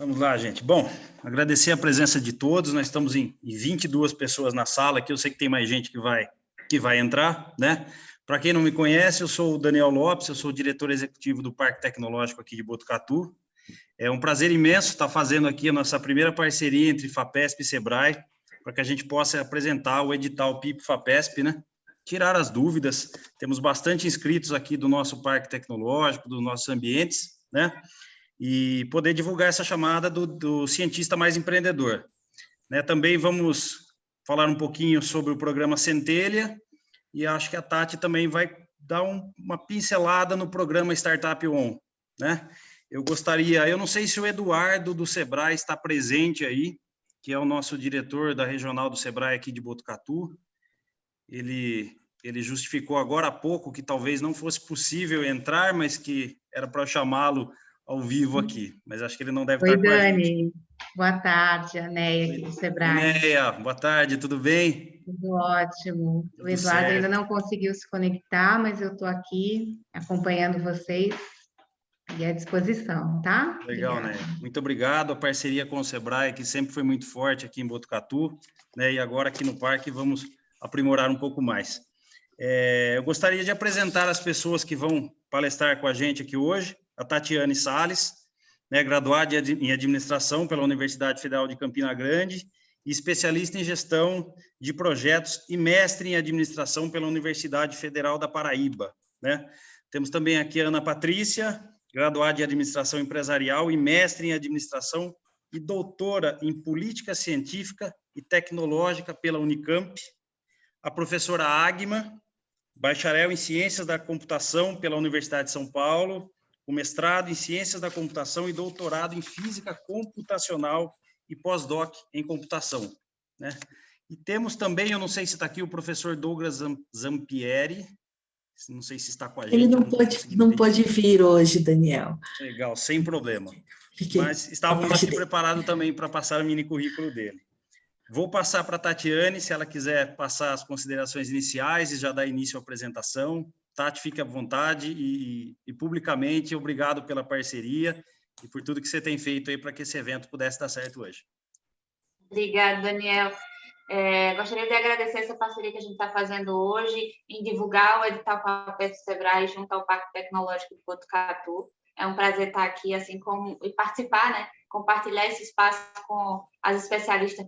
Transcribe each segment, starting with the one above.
Vamos lá, gente. Bom, agradecer a presença de todos. Nós estamos em 22 pessoas na sala aqui. Eu sei que tem mais gente que vai entrar, né? Para quem não me conhece, eu sou o Daniel Lopes, eu sou o diretor executivo do Parque Tecnológico aqui de Botucatu. É um prazer imenso estar fazendo aqui a nossa primeira parceria entre FAPESP e SEBRAE, para que a gente possa apresentar o edital PIP-FAPESP, né? Tirar as dúvidas. Temos bastante inscritos aqui do nosso Parque Tecnológico, dos nossos ambientes, né? E poder divulgar essa chamada do cientista mais empreendedor, né? Também vamos falar um pouquinho sobre o programa Centelha, e acho que a Tati também vai dar uma pincelada no programa Startup On, né? Eu não sei se o Eduardo do Sebrae está presente aí, que é o nosso diretor da regional do Sebrae aqui de Botucatu. Ele justificou agora há pouco que talvez não fosse possível entrar, mas que era para chamá-lo ao vivo aqui, mas acho que ele não deve estar com a gente. Oi, Dani. Boa tarde, a Neia aqui do Sebrae. Neia, boa tarde, tudo bem? Tudo ótimo. O Tudo Eduardo certo. ainda não conseguiu se conectar, mas eu estou aqui acompanhando vocês e à disposição, tá? Legal, Obrigada. Neia. Muito obrigado. A parceria com o Sebrae, que sempre foi muito forte aqui em Botucatu, né? E agora aqui no parque vamos aprimorar um pouco mais. Eu gostaria de apresentar as pessoas que vão palestrar com a gente aqui hoje. A Tatiane Salles, né, graduada em administração pela Universidade Federal de Campina Grande, e especialista em gestão de projetos e mestre em administração pela Universidade Federal da Paraíba, né? Temos também aqui a Ana Patrícia, graduada em administração empresarial e mestre em administração e doutora em política científica e tecnológica pela Unicamp. A professora Agma, bacharel em ciências da computação pela Universidade de São Paulo, com mestrado em ciências da computação e doutorado em física computacional e pós-doc em computação, né? E temos também, eu não sei se está aqui, o professor Douglas Zampieri, não sei se está com a gente. Ele não pode vir hoje, Daniel. Legal, sem problema. Mas estávamos aqui preparados também para passar o mini currículo dele. Vou passar para a Tatiane, se ela quiser passar as considerações iniciais e já dar início à apresentação. Tati, fique à vontade e publicamente, obrigado pela parceria e por tudo que você tem feito aí para que esse evento pudesse dar certo hoje. Obrigada, Daniel. Gostaria de agradecer essa parceria que a gente está fazendo hoje em divulgar o edital FAPESP Sebrae junto ao Parque Tecnológico de Botucatu. É um prazer estar aqui, assim como e participar, né? Compartilhar esse espaço com as especialistas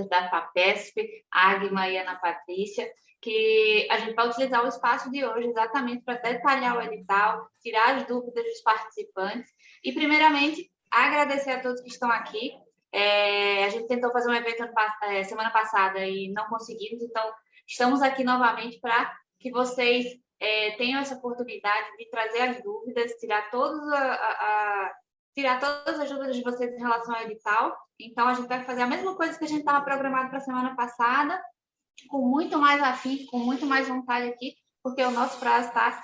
da FAPESP, Agma e Ana Patrícia, que a gente vai utilizar o espaço de hoje exatamente para detalhar o edital, tirar as dúvidas dos participantes e, primeiramente, agradecer a todos que estão aqui. A gente tentou fazer um evento semana passada e não conseguimos, então estamos aqui novamente para que vocês tenham essa oportunidade de trazer as dúvidas, tirar todas as dúvidas de vocês em relação ao edital. Então, a gente vai fazer a mesma coisa que a gente estava programado para a semana passada, com muito mais afinco, com muito mais vontade aqui, porque o nosso prazo está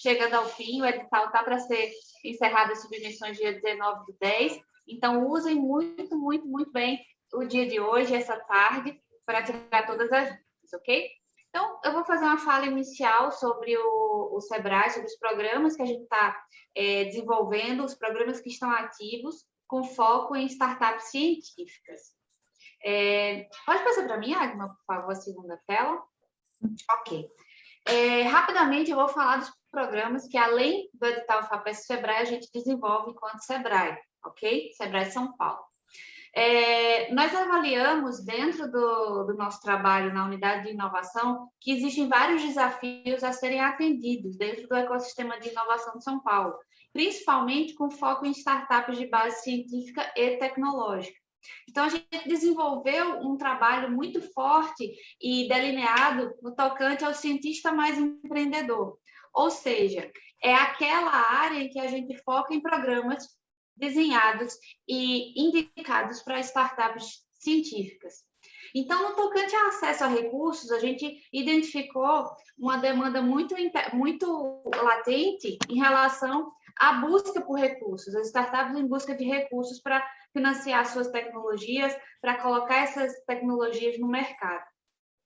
chegando ao fim, o edital está para ser encerrado as submissões dia 19/10. Então, usem muito, muito, muito bem o dia de hoje, essa tarde, para tirar todas as dúvidas, ok? Então, eu vou fazer uma fala inicial sobre o Sebrae, sobre os programas que a gente está desenvolvendo, os programas que estão ativos, com foco em startups científicas. Pode passar para mim, Agma, por favor, a segunda tela? Ok. Rapidamente, eu vou falar dos programas que, além do edital FAPESP Sebrae, a gente desenvolve enquanto Sebrae, ok? Sebrae São Paulo. Nós avaliamos, dentro do nosso trabalho na unidade de inovação, que existem vários desafios a serem atendidos dentro do ecossistema de inovação de São Paulo, principalmente com foco em startups de base científica e tecnológica. Então, a gente desenvolveu um trabalho muito forte e delineado no tocante ao cientista mais empreendedor. Ou seja, é aquela área em que a gente foca em programas desenhados e indicados para startups científicas. Então, no tocante ao acesso a recursos, a gente identificou uma demanda muito latente em relação à busca por recursos, as startups em busca de recursos para financiar suas tecnologias, para colocar essas tecnologias no mercado.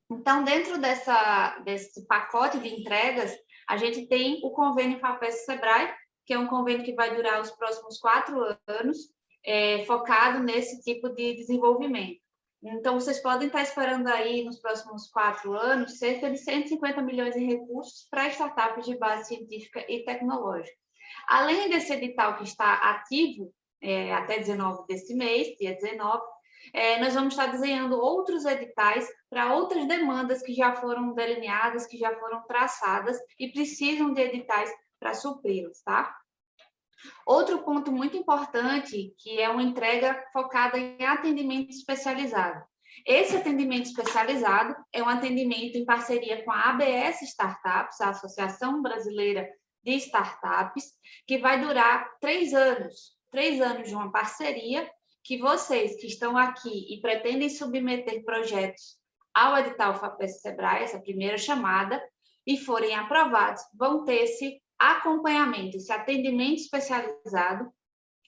Então, dentro desse pacote de entregas, a gente tem o convênio FAPESP Sebrae, que é um convênio que vai durar os próximos 4 anos, focado nesse tipo de desenvolvimento. Então, vocês podem estar esperando aí, nos próximos 4 anos, cerca de 150 milhões em recursos para startups de base científica e tecnológica. Além desse edital que está ativo até 19 desse mês, dia 19, nós vamos estar desenhando outros editais para outras demandas que já foram delineadas, que já foram traçadas e precisam de editais para supri-las, tá? Outro ponto muito importante, que é uma entrega focada em atendimento especializado. Esse atendimento especializado é um atendimento em parceria com a ABS Startups, a Associação Brasileira de Startups, que vai durar 3 anos. 3 anos de uma parceria que vocês que estão aqui e pretendem submeter projetos ao edital FAPESP-Sebrae, essa primeira chamada, e forem aprovados, vão ter esse acompanhamento, esse atendimento especializado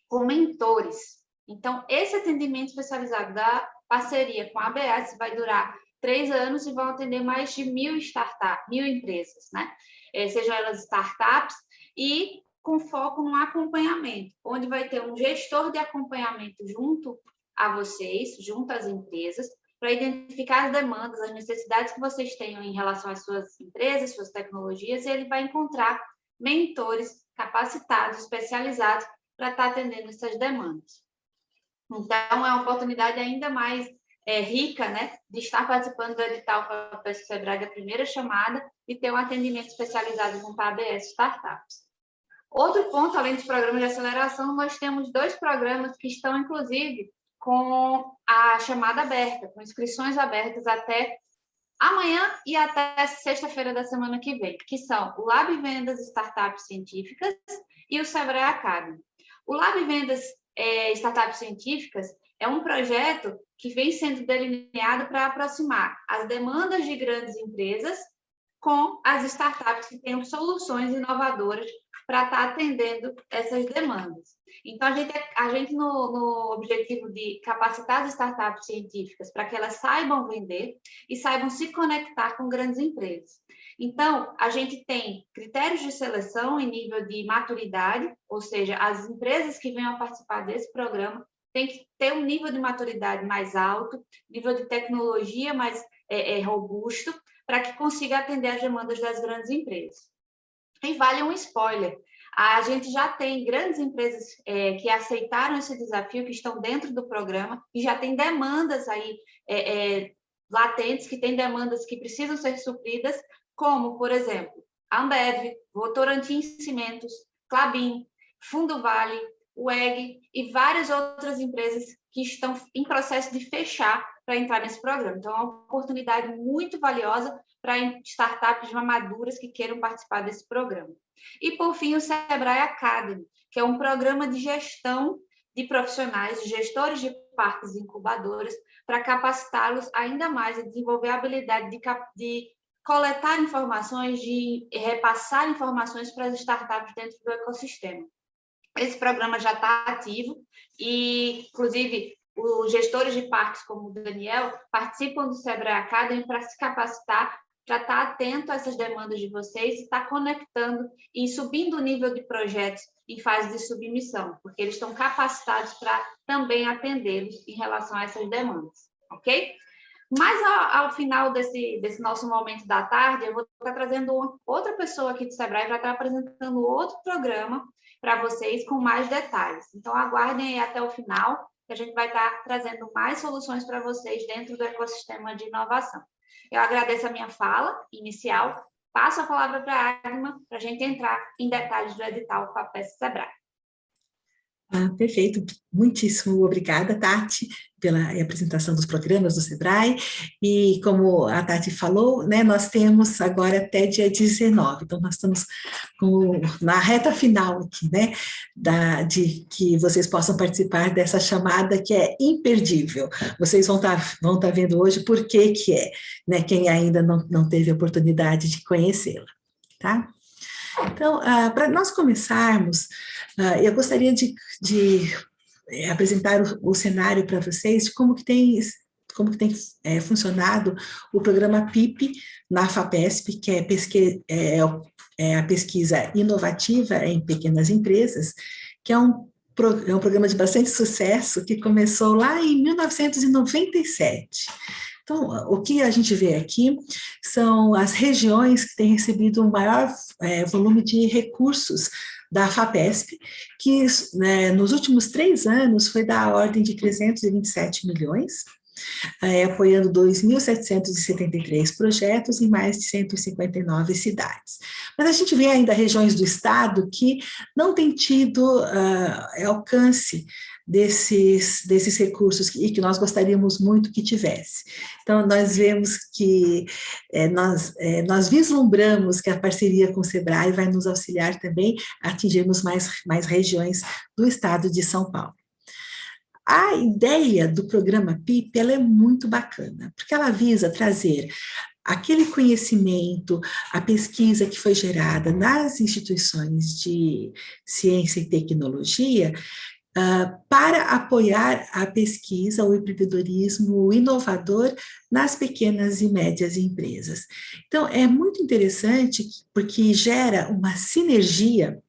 com mentores. Então, esse atendimento especializado da parceria com a ABS vai durar 3 anos e vão atender mais de 1.000 startups, 1.000 empresas, né? Sejam elas startups, e com foco no acompanhamento, onde vai ter um gestor de acompanhamento junto a vocês, junto às empresas, para identificar as demandas, as necessidades que vocês tenham em relação às suas empresas, suas tecnologias, e ele vai encontrar mentores capacitados, especializados, para estar atendendo essas demandas. Então, é uma oportunidade ainda mais rica, né, de estar participando do edital FAPESP-Sebrae da primeira chamada e ter um atendimento especializado junto à ABS Startups. Outro ponto, além dos programas de aceleração, nós temos 2 programas que estão, inclusive, com a chamada aberta, com inscrições abertas até amanhã e até sexta-feira da semana que vem, que são o Lab Vendas Startups Científicas e o Sebrae Academy. O Lab Vendas Startups Científicas é um projeto que vem sendo delineado para aproximar as demandas de grandes empresas com as startups que tenham soluções inovadoras para estar atendendo essas demandas. Então, a gente no objetivo de capacitar as startups científicas para que elas saibam vender e saibam se conectar com grandes empresas. Então, a gente tem critérios de seleção em nível de maturidade, ou seja, as empresas que venham a participar desse programa têm que ter um nível de maturidade mais alto, nível de tecnologia mais robusto, para que consiga atender as demandas das grandes empresas. E vale um spoiler, a gente já tem grandes empresas que aceitaram esse desafio, que estão dentro do programa, e já tem demandas aí latentes, que têm demandas que precisam ser supridas, como, por exemplo, a Ambev, Votorantim Cimentos, Klabin, Fundo Vale, WEG e várias outras empresas que estão em processo de fechar para entrar nesse programa. Então, é uma oportunidade muito valiosa para startups maduras que queiram participar desse programa. E, por fim, o Sebrae Academy, que é um programa de gestão de profissionais, de gestores de parques incubadoras, para capacitá-los ainda mais a desenvolver a habilidade de coletar informações, de repassar informações para as startups dentro do ecossistema. Esse programa já está ativo e, inclusive, os gestores de parques, como o Daniel, participam do Sebrae Academy para se capacitar, para estar atento a essas demandas de vocês, estar conectando e subindo o nível de projetos em fase de submissão, porque eles estão capacitados para também atendê-los em relação a essas demandas, ok? Mas ao final desse nosso momento da tarde, eu vou estar trazendo outra pessoa aqui do Sebrae para estar apresentando outro programa para vocês com mais detalhes. Então, aguardem aí até o final, que a gente vai estar trazendo mais soluções para vocês dentro do ecossistema de inovação. Eu agradeço a minha fala inicial, passo a palavra para a Agma, para a gente entrar em detalhes do edital FAPESP-Sebrae. Perfeito, muitíssimo obrigada, Tati, pela apresentação dos programas do Sebrae, e como a Tati falou, né, nós temos agora até dia 19, então nós estamos na reta final aqui, né, de que vocês possam participar dessa chamada que é imperdível. Vocês vão estar vendo hoje por que é, né, quem ainda não teve a oportunidade de conhecê-la, tá? Então, para nós começarmos, eu gostaria de apresentar o cenário para vocês de como que tem funcionado o programa PIP na FAPESP, que é a pesquisa inovativa em pequenas empresas, que é um programa de bastante sucesso que começou lá em 1997. Então, o que a gente vê aqui são as regiões que têm recebido um maior volume de recursos da FAPESP, que nos últimos 3 anos foi da ordem de 327 milhões, apoiando 2.773 projetos em mais de 159 cidades. Mas a gente vê ainda regiões do estado que não têm tido alcance desses recursos e que nós gostaríamos muito que tivesse. Então, nós vemos que nós vislumbramos que a parceria com o SEBRAE vai nos auxiliar também a atingirmos mais regiões do estado de São Paulo. A ideia do programa PIP, ela é muito bacana, porque ela visa trazer aquele conhecimento, a pesquisa que foi gerada nas instituições de ciência e tecnologia, para apoiar a pesquisa, o empreendedorismo inovador nas pequenas e médias empresas. Então, é muito interessante porque gera uma sinergia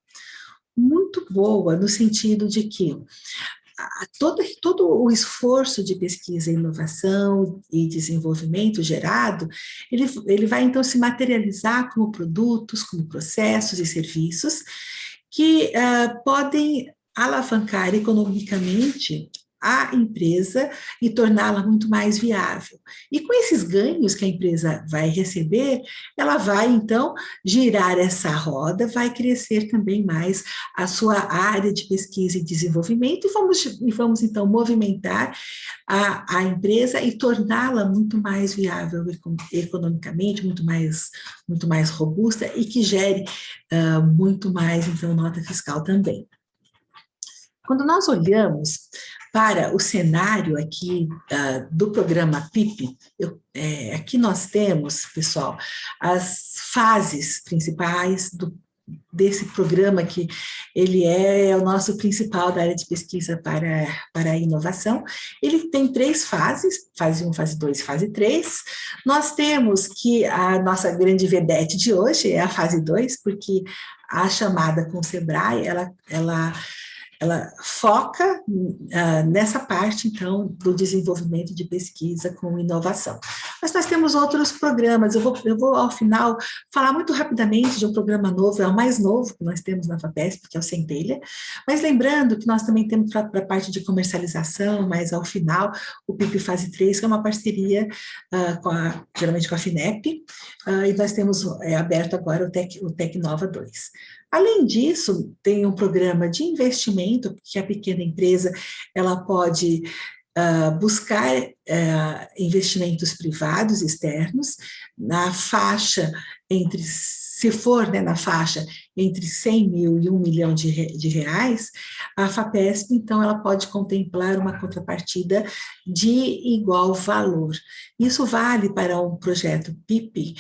muito boa, no sentido de que todo o esforço de pesquisa, inovação e desenvolvimento gerado, ele vai então se materializar como produtos, como processos e serviços que podem alavancar economicamente a empresa e torná-la muito mais viável. E com esses ganhos que a empresa vai receber, ela vai, então, girar essa roda, vai crescer também mais a sua área de pesquisa e desenvolvimento, e vamos então, movimentar a empresa e torná-la muito mais viável economicamente, muito mais robusta e que gere muito mais, então, nota fiscal também. Quando nós olhamos para o cenário aqui do programa PIP, aqui nós temos, pessoal, as fases principais desse programa, que ele é o nosso principal da área de pesquisa para a inovação. Ele tem 3 fases, fase 1, fase 2 e fase 3. Nós temos que a nossa grande vedete de hoje é a fase 2, porque a chamada com o SEBRAE, ela foca nessa parte, então, do desenvolvimento de pesquisa com inovação. Mas nós temos outros programas, eu vou ao final, falar muito rapidamente de um programa novo, é o mais novo que nós temos na FAPESP, que é o Centelha, mas lembrando que nós também temos para a parte de comercialização, mas ao final, o PIP Fase 3, que é uma parceria, geralmente com a FINEP, e nós temos aberto agora o Tecnova 2. Além disso, tem um programa de investimento, que a pequena empresa ela pode buscar investimentos privados externos na faixa se for na faixa entre 100 mil e 1 milhão de reais, a FAPESP, então, ela pode contemplar uma contrapartida de igual valor. Isso vale para um projeto PIP,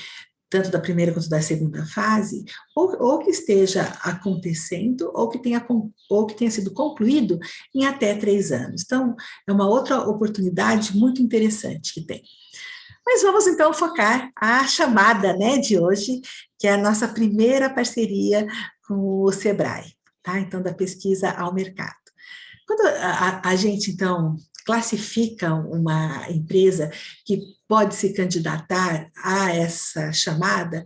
tanto da primeira quanto da segunda fase, ou que esteja acontecendo, ou que tenha sido concluído em até 3 anos. Então, é uma outra oportunidade muito interessante que tem. Mas vamos, então, focar a chamada de hoje, que é a nossa primeira parceria com o SEBRAE, tá? Então, da pesquisa ao mercado. Quando a gente, então, classifica uma empresa que pode se candidatar a essa chamada,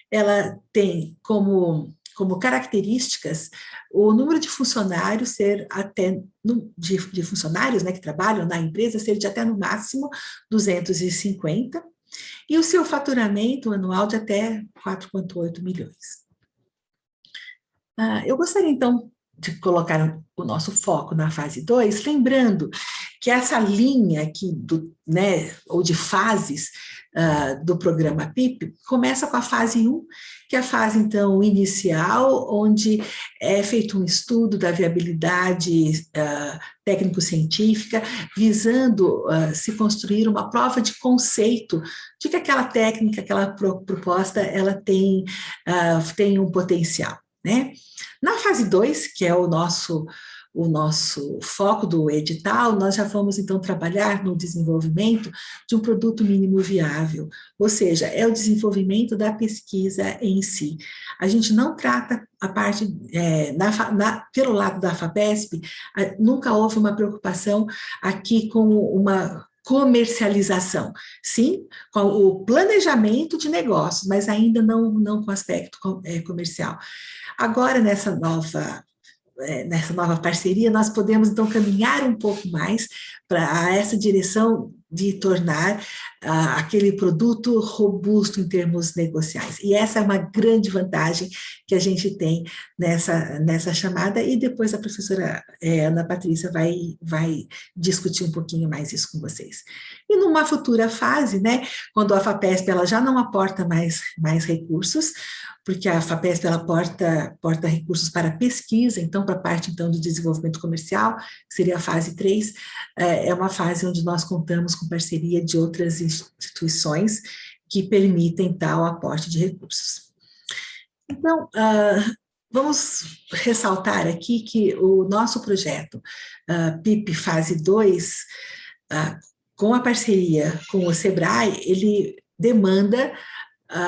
ela tem como características o número de funcionários de funcionários que trabalham na empresa ser de até no máximo 250, e o seu faturamento anual de até 4,8 milhões. Eu gostaria, então, de colocar o nosso foco na fase 2, lembrando que essa linha aqui, ou de fases do programa PIP, começa com a fase 1, que é a fase, então, inicial, onde é feito um estudo da viabilidade técnico-científica, visando se construir uma prova de conceito de que aquela técnica, aquela proposta, ela tem um potencial, né? Na fase 2, que é o nosso o nosso foco do edital, nós já vamos, então, trabalhar no desenvolvimento de um produto mínimo viável, ou seja, é o desenvolvimento da pesquisa em si. A gente não trata a parte, pelo lado da FAPESP, nunca houve uma preocupação aqui com uma comercialização, sim, com o planejamento de negócios, mas ainda não com aspecto comercial. Agora, nessa nova parceria, nós podemos, então, caminhar um pouco mais para essa direção de tornar aquele produto robusto em termos negociais. E essa é uma grande vantagem que a gente tem nessa chamada, e depois a professora Ana Patrícia vai discutir um pouquinho mais isso com vocês. E numa futura fase, né, quando a FAPESP ela já não aporta mais recursos, porque a FAPESP ela aporta recursos para pesquisa, então, para a parte, então, do desenvolvimento comercial, que seria a fase 3, é uma fase onde nós contamos com parceria de outras instituições que permitem tal aporte de recursos. Então, vamos ressaltar aqui que o nosso projeto PIP Fase 2, com a parceria com o SEBRAE, ele demanda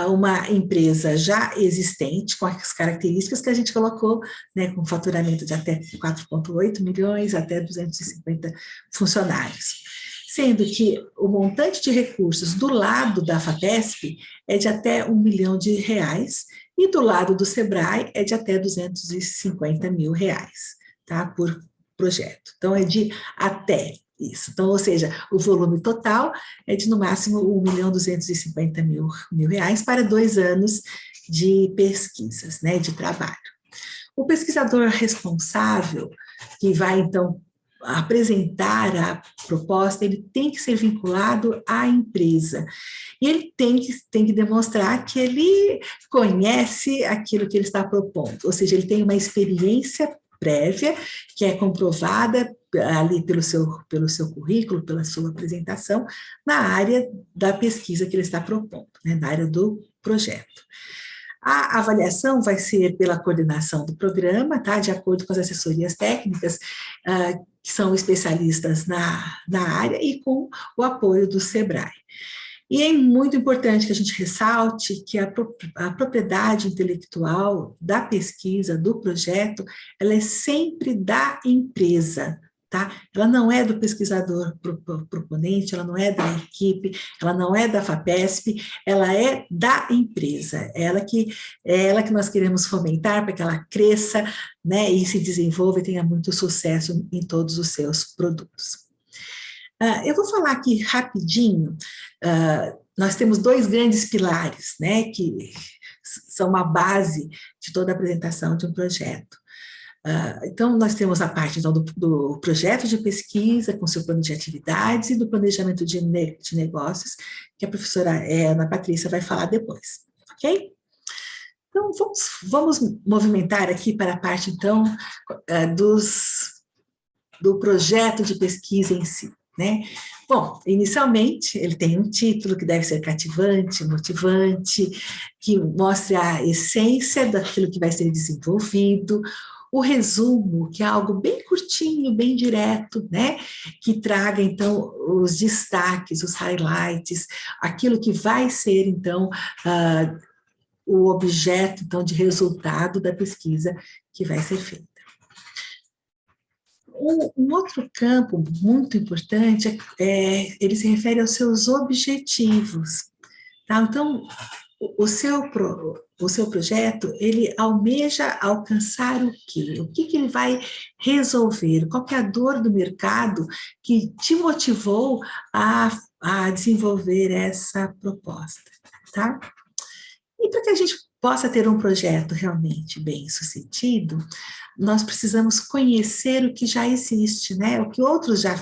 uma empresa já existente, com as características que a gente colocou, né, com faturamento de até 4,8 milhões, até 250 funcionários. Sendo que o montante de recursos do lado da FAPESP é de até R$1 milhão, e do lado do SEBRAE é de até R$250 mil, tá, por projeto. Então, é de até isso. Então, ou seja, o volume total é de, no máximo, R$1.250.000 para 2 anos de pesquisas, né, de trabalho. O pesquisador responsável, que vai, então, apresentar a proposta, ele tem que ser vinculado à empresa. E ele tem que demonstrar que ele conhece aquilo que ele está propondo, ou seja, ele tem uma experiência prévia, que é comprovada ali pelo seu currículo, pela sua apresentação, na área da pesquisa que ele está propondo, né, na área do projeto. A avaliação vai ser pela coordenação do programa, tá, de acordo com as assessorias técnicas, que são especialistas na área, e com o apoio do SEBRAE. E é muito importante que a gente ressalte que a propriedade intelectual da pesquisa, do projeto, ela é sempre da empresa, tá? Ela não é do pesquisador proponente, ela não é da equipe, ela não é da FAPESP, ela é da empresa, é ela que nós queremos fomentar para que ela cresça, né, e se desenvolva e tenha muito sucesso em todos os seus produtos. Eu vou falar aqui rapidinho, nós temos 2 grandes pilares, né, que são a base de toda a apresentação de um projeto. Então, nós temos a parte então, do projeto de pesquisa, com seu plano de atividades, e do planejamento de negócios, que a professora Ana Patrícia vai falar depois, ok? Então, vamos movimentar aqui para a parte, então, do projeto de pesquisa em si. Né? Bom, inicialmente, ele tem um título que deve ser cativante, motivante, que mostre a essência daquilo que vai ser desenvolvido, o resumo, que é algo bem curtinho, bem direto, né? Que traga, então, os destaques, os highlights, aquilo que vai ser, então, o objeto, então, de resultado da pesquisa que vai ser feita. Um outro campo muito importante ele se refere aos seus objetivos. Tá? Então, o seu projeto, ele almeja alcançar o quê? O que ele vai resolver? Qual que é a dor do mercado que te motivou a desenvolver essa proposta? Tá? E para que a gente possa ter um projeto realmente bem-sucedido, nós precisamos conhecer o que já existe, né? O que outros já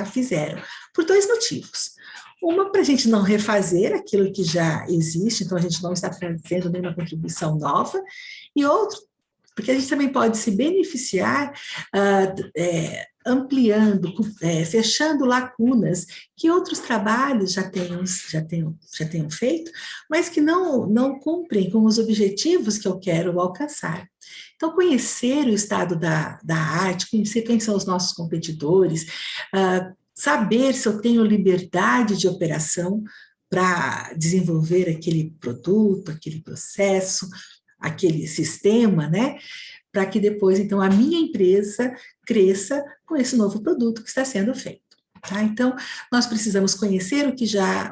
fizeram, por 2 motivos. Uma, para a gente não refazer aquilo que já existe, então a gente não está trazendo nenhuma contribuição nova, e outro, porque a gente também pode se beneficiar ampliando, fechando lacunas que outros trabalhos já tenham feito, mas que não cumprem com os objetivos que eu quero alcançar. Então, conhecer o estado da arte, conhecer quem são os nossos competidores, saber se eu tenho liberdade de operação para desenvolver aquele produto, aquele processo, aquele sistema, né? Para que depois, então, a minha empresa cresça com esse novo produto que está sendo feito. Tá? Então, nós precisamos conhecer o que já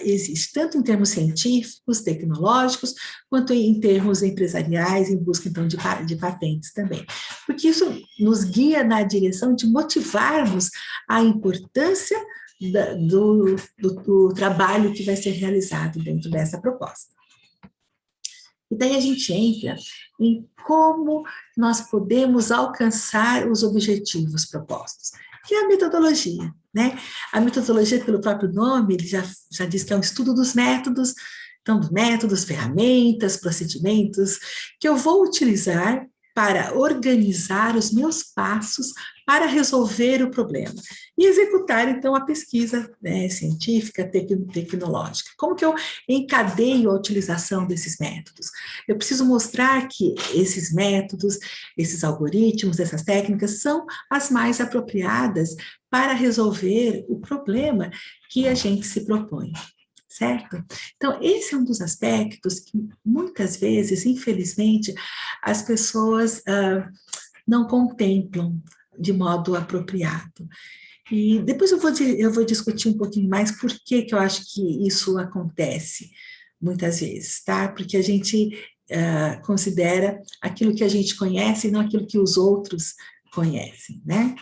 existe, tanto em termos científicos, tecnológicos, quanto em termos empresariais, em busca, então, de patentes também. Porque isso nos guia na direção de motivarmos a importância do trabalho que vai ser realizado dentro dessa proposta. E daí a gente entra em como nós podemos alcançar os objetivos propostos, que é a metodologia, né? A metodologia, pelo próprio nome, ele já diz que é um estudo dos métodos, então, métodos, ferramentas, procedimentos, que eu vou utilizar para organizar os meus passos para resolver o problema e executar, então, a pesquisa, né, científica, tecnológica. Como que eu encadeio a utilização desses métodos? Eu preciso mostrar que esses métodos, esses algoritmos, essas técnicas são as mais apropriadas para resolver o problema que a gente se propõe. Certo? Então, esse é um dos aspectos que, muitas vezes, infelizmente, as pessoas não contemplam de modo apropriado. E depois eu vou discutir um pouquinho mais por que eu acho que isso acontece, muitas vezes, tá? Porque a gente considera aquilo que a gente conhece e não aquilo que os outros conhecem, né?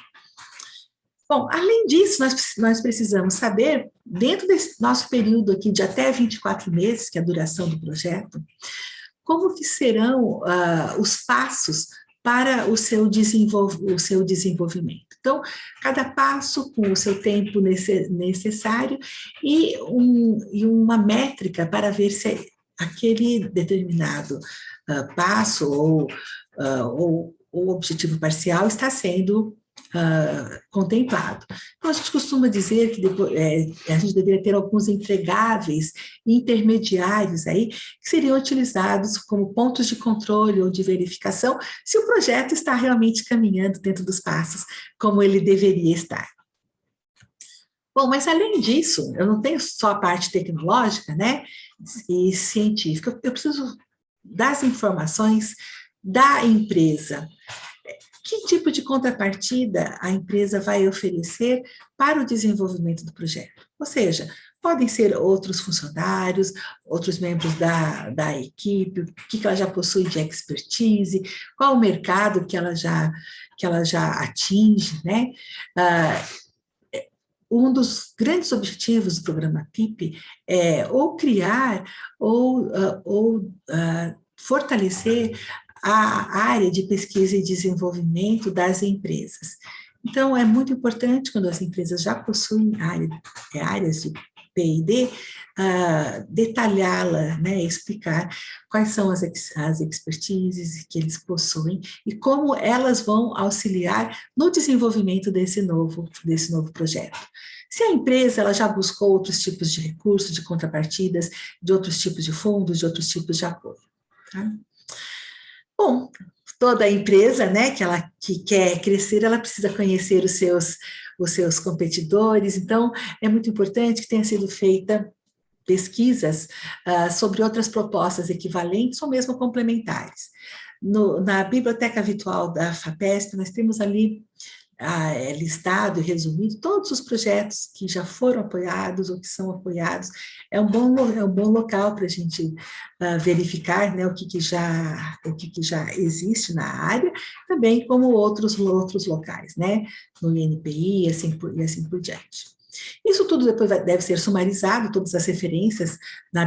Bom, além disso, nós precisamos saber, dentro desse nosso período aqui de até 24 meses, que é a duração do projeto, como que serão os passos para o seu desenvolvimento. Então, cada passo com o seu tempo necessário e uma métrica para ver se aquele determinado passo ou objetivo parcial está sendo contemplado. Então, a gente costuma dizer que a gente deveria ter alguns entregáveis intermediários aí, que seriam utilizados como pontos de controle ou de verificação se o projeto está realmente caminhando dentro dos passos como ele deveria estar. Bom, mas além disso, eu não tenho só a parte tecnológica, né, e científica, eu preciso das informações da empresa. Que tipo de contrapartida a empresa vai oferecer para o desenvolvimento do projeto? Ou seja, podem ser outros funcionários, outros membros da equipe, o que ela já possui de expertise, qual o mercado que ela já atinge, né? Um dos grandes objetivos do programa PIP é ou criar ou fortalecer a área de pesquisa e desenvolvimento das empresas. Então, é muito importante, quando as empresas já possuem áreas de P&D, detalhá-la, né, explicar quais são as expertises que eles possuem e como elas vão auxiliar no desenvolvimento desse novo projeto. Se a empresa ela já buscou outros tipos de recursos, de contrapartidas, de outros tipos de fundos, de outros tipos de apoio. Tá? Bom, toda empresa, né, que quer crescer, ela precisa conhecer os seus competidores, então é muito importante que tenha sido feita pesquisas sobre outras propostas equivalentes ou mesmo complementares. Na biblioteca virtual da FAPESP, nós temos ali listado e resumido todos os projetos que já foram apoiados ou que são apoiados. É um bom local para a gente verificar, né, o que já existe na área, também como outros locais, né, no INPI e assim por diante. Isso tudo depois deve ser sumarizado, todas as referências na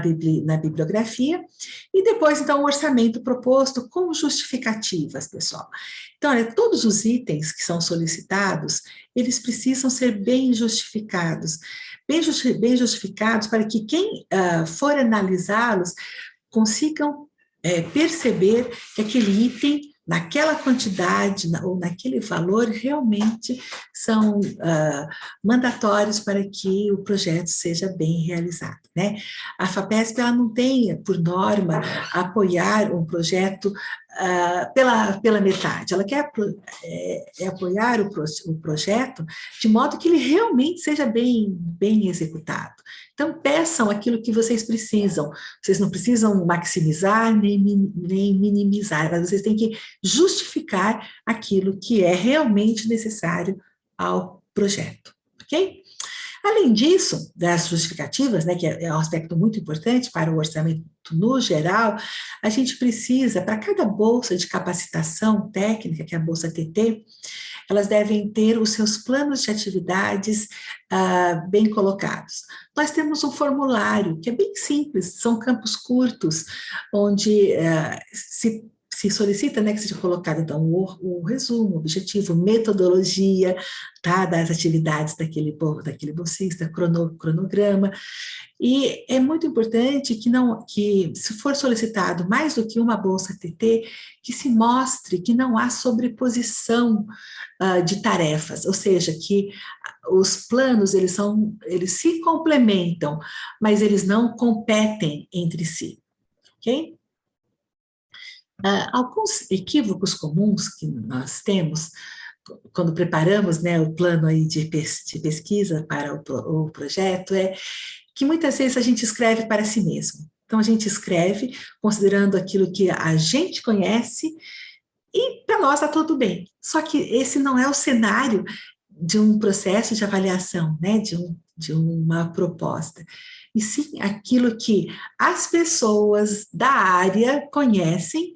bibliografia, e depois, então, o orçamento proposto com justificativas, pessoal. Então, olha, todos os itens que são solicitados, eles precisam ser bem justificados para que quem for analisá-los consigam perceber que aquele item naquela quantidade ou naquele valor, realmente são mandatórios para que o projeto seja bem realizado, né? A FAPESP, ela não tem, por norma, apoiar um projeto pela metade, ela quer apoiar o projeto de modo que ele realmente seja bem executado. Então, peçam aquilo que vocês precisam. Vocês não precisam maximizar nem minimizar, mas vocês têm que justificar aquilo que é realmente necessário ao projeto, ok? Além disso, das justificativas, né, que é um aspecto muito importante para o orçamento no geral, a gente precisa, para cada bolsa de capacitação técnica, que é a Bolsa TT, elas devem ter os seus planos de atividades bem colocados. Nós temos um formulário que é bem simples, são campos curtos, onde se solicita, né, que seja colocado, então, o resumo, o objetivo, metodologia, tá, das atividades daquele bolsista, cronograma, e é muito importante que se for solicitado mais do que uma bolsa TT, que se mostre que não há sobreposição de tarefas, ou seja, que os planos, eles se complementam, mas eles não competem entre si, ok? Alguns equívocos comuns que nós temos quando preparamos, né, o plano aí de pesquisa para o projeto é que muitas vezes a gente escreve para si mesmo. Então, a gente escreve considerando aquilo que a gente conhece e para nós está tudo bem. Só que esse não é o cenário de um processo de avaliação, né, de uma proposta. E sim aquilo que as pessoas da área conhecem,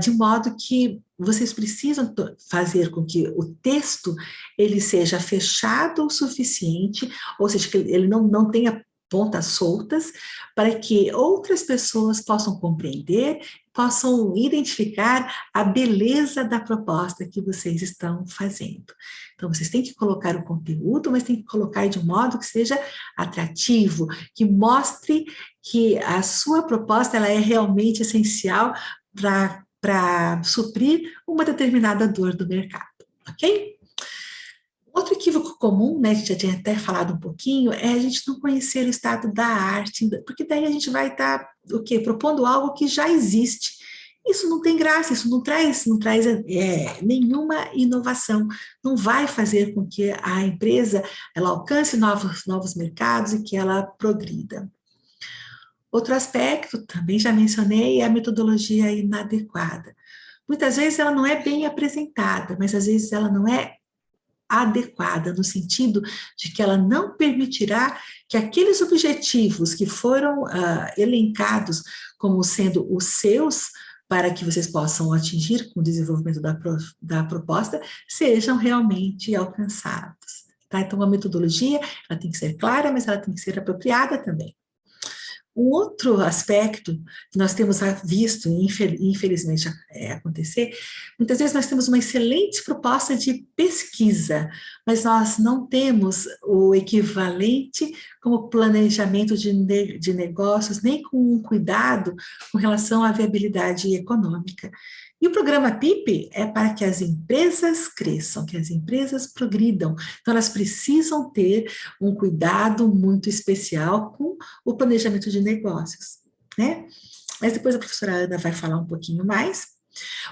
de modo que vocês precisam fazer com que o texto ele seja fechado o suficiente, ou seja, que ele não tenha pontas soltas, para que outras pessoas possam compreender, possam identificar a beleza da proposta que vocês estão fazendo. Então, vocês têm que colocar o conteúdo, mas tem que colocar de um modo que seja atrativo, que mostre que a sua proposta ela é realmente essencial para suprir uma determinada dor do mercado, ok? Outro equívoco comum, né, a gente já tinha até falado um pouquinho, é a gente não conhecer o estado da arte, porque daí a gente vai estar, propondo algo que já existe. Isso não tem graça, isso não traz nenhuma inovação, não vai fazer com que a empresa ela alcance novos mercados e que ela progrida. Outro aspecto, também já mencionei, é a metodologia inadequada. Muitas vezes ela não é bem apresentada, mas às vezes ela não é adequada, no sentido de que ela não permitirá que aqueles objetivos que foram elencados como sendo os seus, para que vocês possam atingir com o desenvolvimento da proposta, sejam realmente alcançados. Tá? Então, a metodologia ela tem que ser clara, mas ela tem que ser apropriada também. Um outro aspecto que nós temos visto, e infelizmente acontecer, muitas vezes nós temos uma excelente proposta de pesquisa, mas nós não temos o equivalente como planejamento de negócios, nem com um cuidado com relação à viabilidade econômica. E o programa PIP é para que as empresas cresçam, que as empresas progridam. Então, elas precisam ter um cuidado muito especial com o planejamento de negócios, né? Mas depois a professora Ana vai falar um pouquinho mais.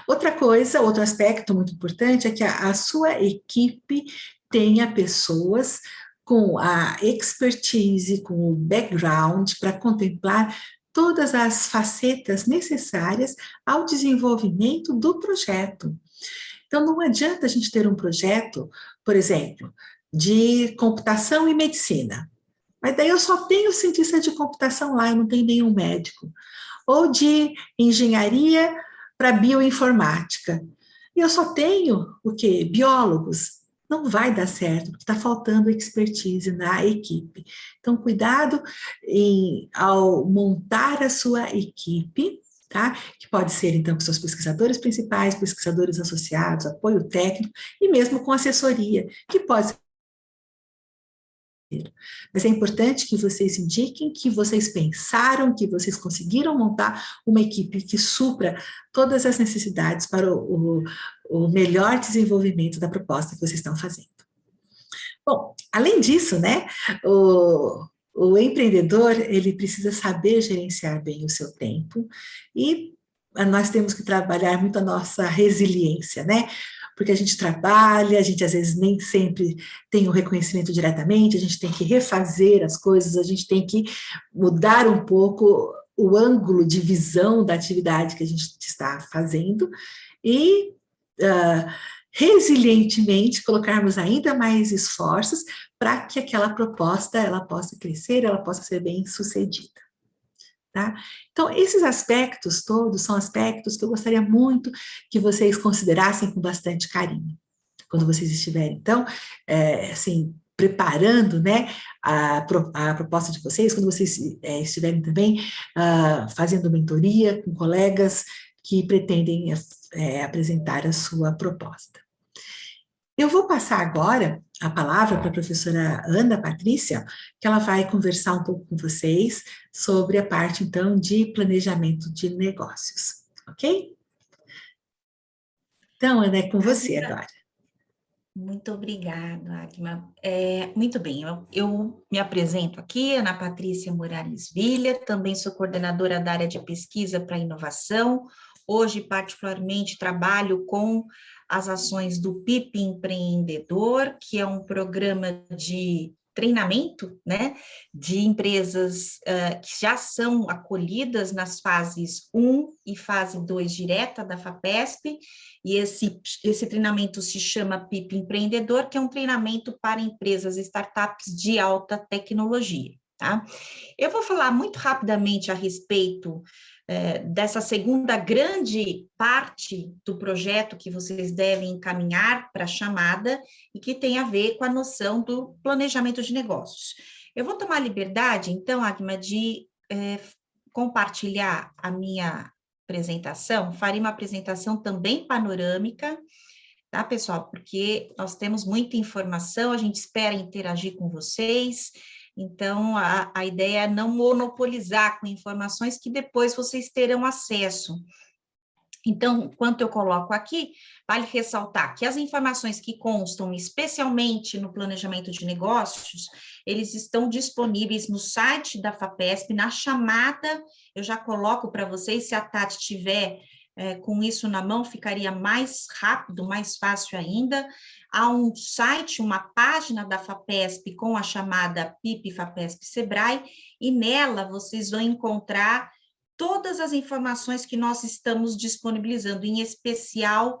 Outra coisa, outro aspecto muito importante é que a sua equipe tenha pessoas com a expertise, com o background para contemplar todas as facetas necessárias ao desenvolvimento do projeto. Então, não adianta a gente ter um projeto, por exemplo, de computação e medicina, mas daí eu só tenho cientista de computação lá, eu não tenho nenhum médico. Ou de engenharia para bioinformática, e eu só tenho, biólogos. Não vai dar certo, porque está faltando expertise na equipe. Então, cuidado ao montar a sua equipe, tá? Que pode ser, então, com seus pesquisadores principais, pesquisadores associados, apoio técnico, e mesmo com assessoria, que pode Mas é importante que vocês indiquem que vocês pensaram, que vocês conseguiram montar uma equipe que supra todas as necessidades para o melhor desenvolvimento da proposta que vocês estão fazendo. Bom, além disso, né, o empreendedor, ele precisa saber gerenciar bem o seu tempo e nós temos que trabalhar muito a nossa resiliência, né? Porque a gente trabalha, a gente às vezes nem sempre tem o reconhecimento diretamente, a gente tem que refazer as coisas, a gente tem que mudar um pouco o ângulo de visão da atividade que a gente está fazendo e resilientemente colocarmos ainda mais esforços para que aquela proposta ela possa crescer, ela possa ser bem sucedida. Tá? Então, esses aspectos todos são aspectos que eu gostaria muito que vocês considerassem com bastante carinho. Quando vocês estiverem, então, assim, preparando, né, a proposta de vocês, quando vocês estiverem também fazendo mentoria com colegas que pretendem apresentar a sua proposta. Eu vou passar agora a palavra para a professora Ana Patrícia, que ela vai conversar um pouco com vocês sobre a parte, então, de planejamento de negócios, ok? Então, Ana, é com você agora. Muito obrigada, Agma. Muito bem, eu me apresento aqui, Ana Patrícia Morales Villa, também sou coordenadora da área de pesquisa para inovação. Hoje, particularmente, trabalho com as ações do PIP Empreendedor, que é um programa de treinamento, né, de empresas que já são acolhidas nas fases 1 e fase 2 direta da FAPESP, e esse treinamento se chama PIP Empreendedor, que é um treinamento para empresas e startups de alta tecnologia, tá? Eu vou falar muito rapidamente a respeito dessa segunda grande parte do projeto que vocês devem encaminhar para a chamada e que tem a ver com a noção do planejamento de negócios. Eu vou tomar a liberdade, então, Agma, de compartilhar a minha apresentação, farei uma apresentação também panorâmica, tá, pessoal? Porque nós temos muita informação, a gente espera interagir com vocês. Então, a ideia é não monopolizar com informações que depois vocês terão acesso. Então, enquanto eu coloco aqui, vale ressaltar que as informações que constam, especialmente no planejamento de negócios, eles estão disponíveis no site da FAPESP, na chamada, eu já coloco para vocês, se a Tati tiver com isso na mão, ficaria mais rápido, mais fácil ainda. Há um site, uma página da FAPESP com a chamada PIP FAPESP Sebrae, e nela vocês vão encontrar todas as informações que nós estamos disponibilizando, em especial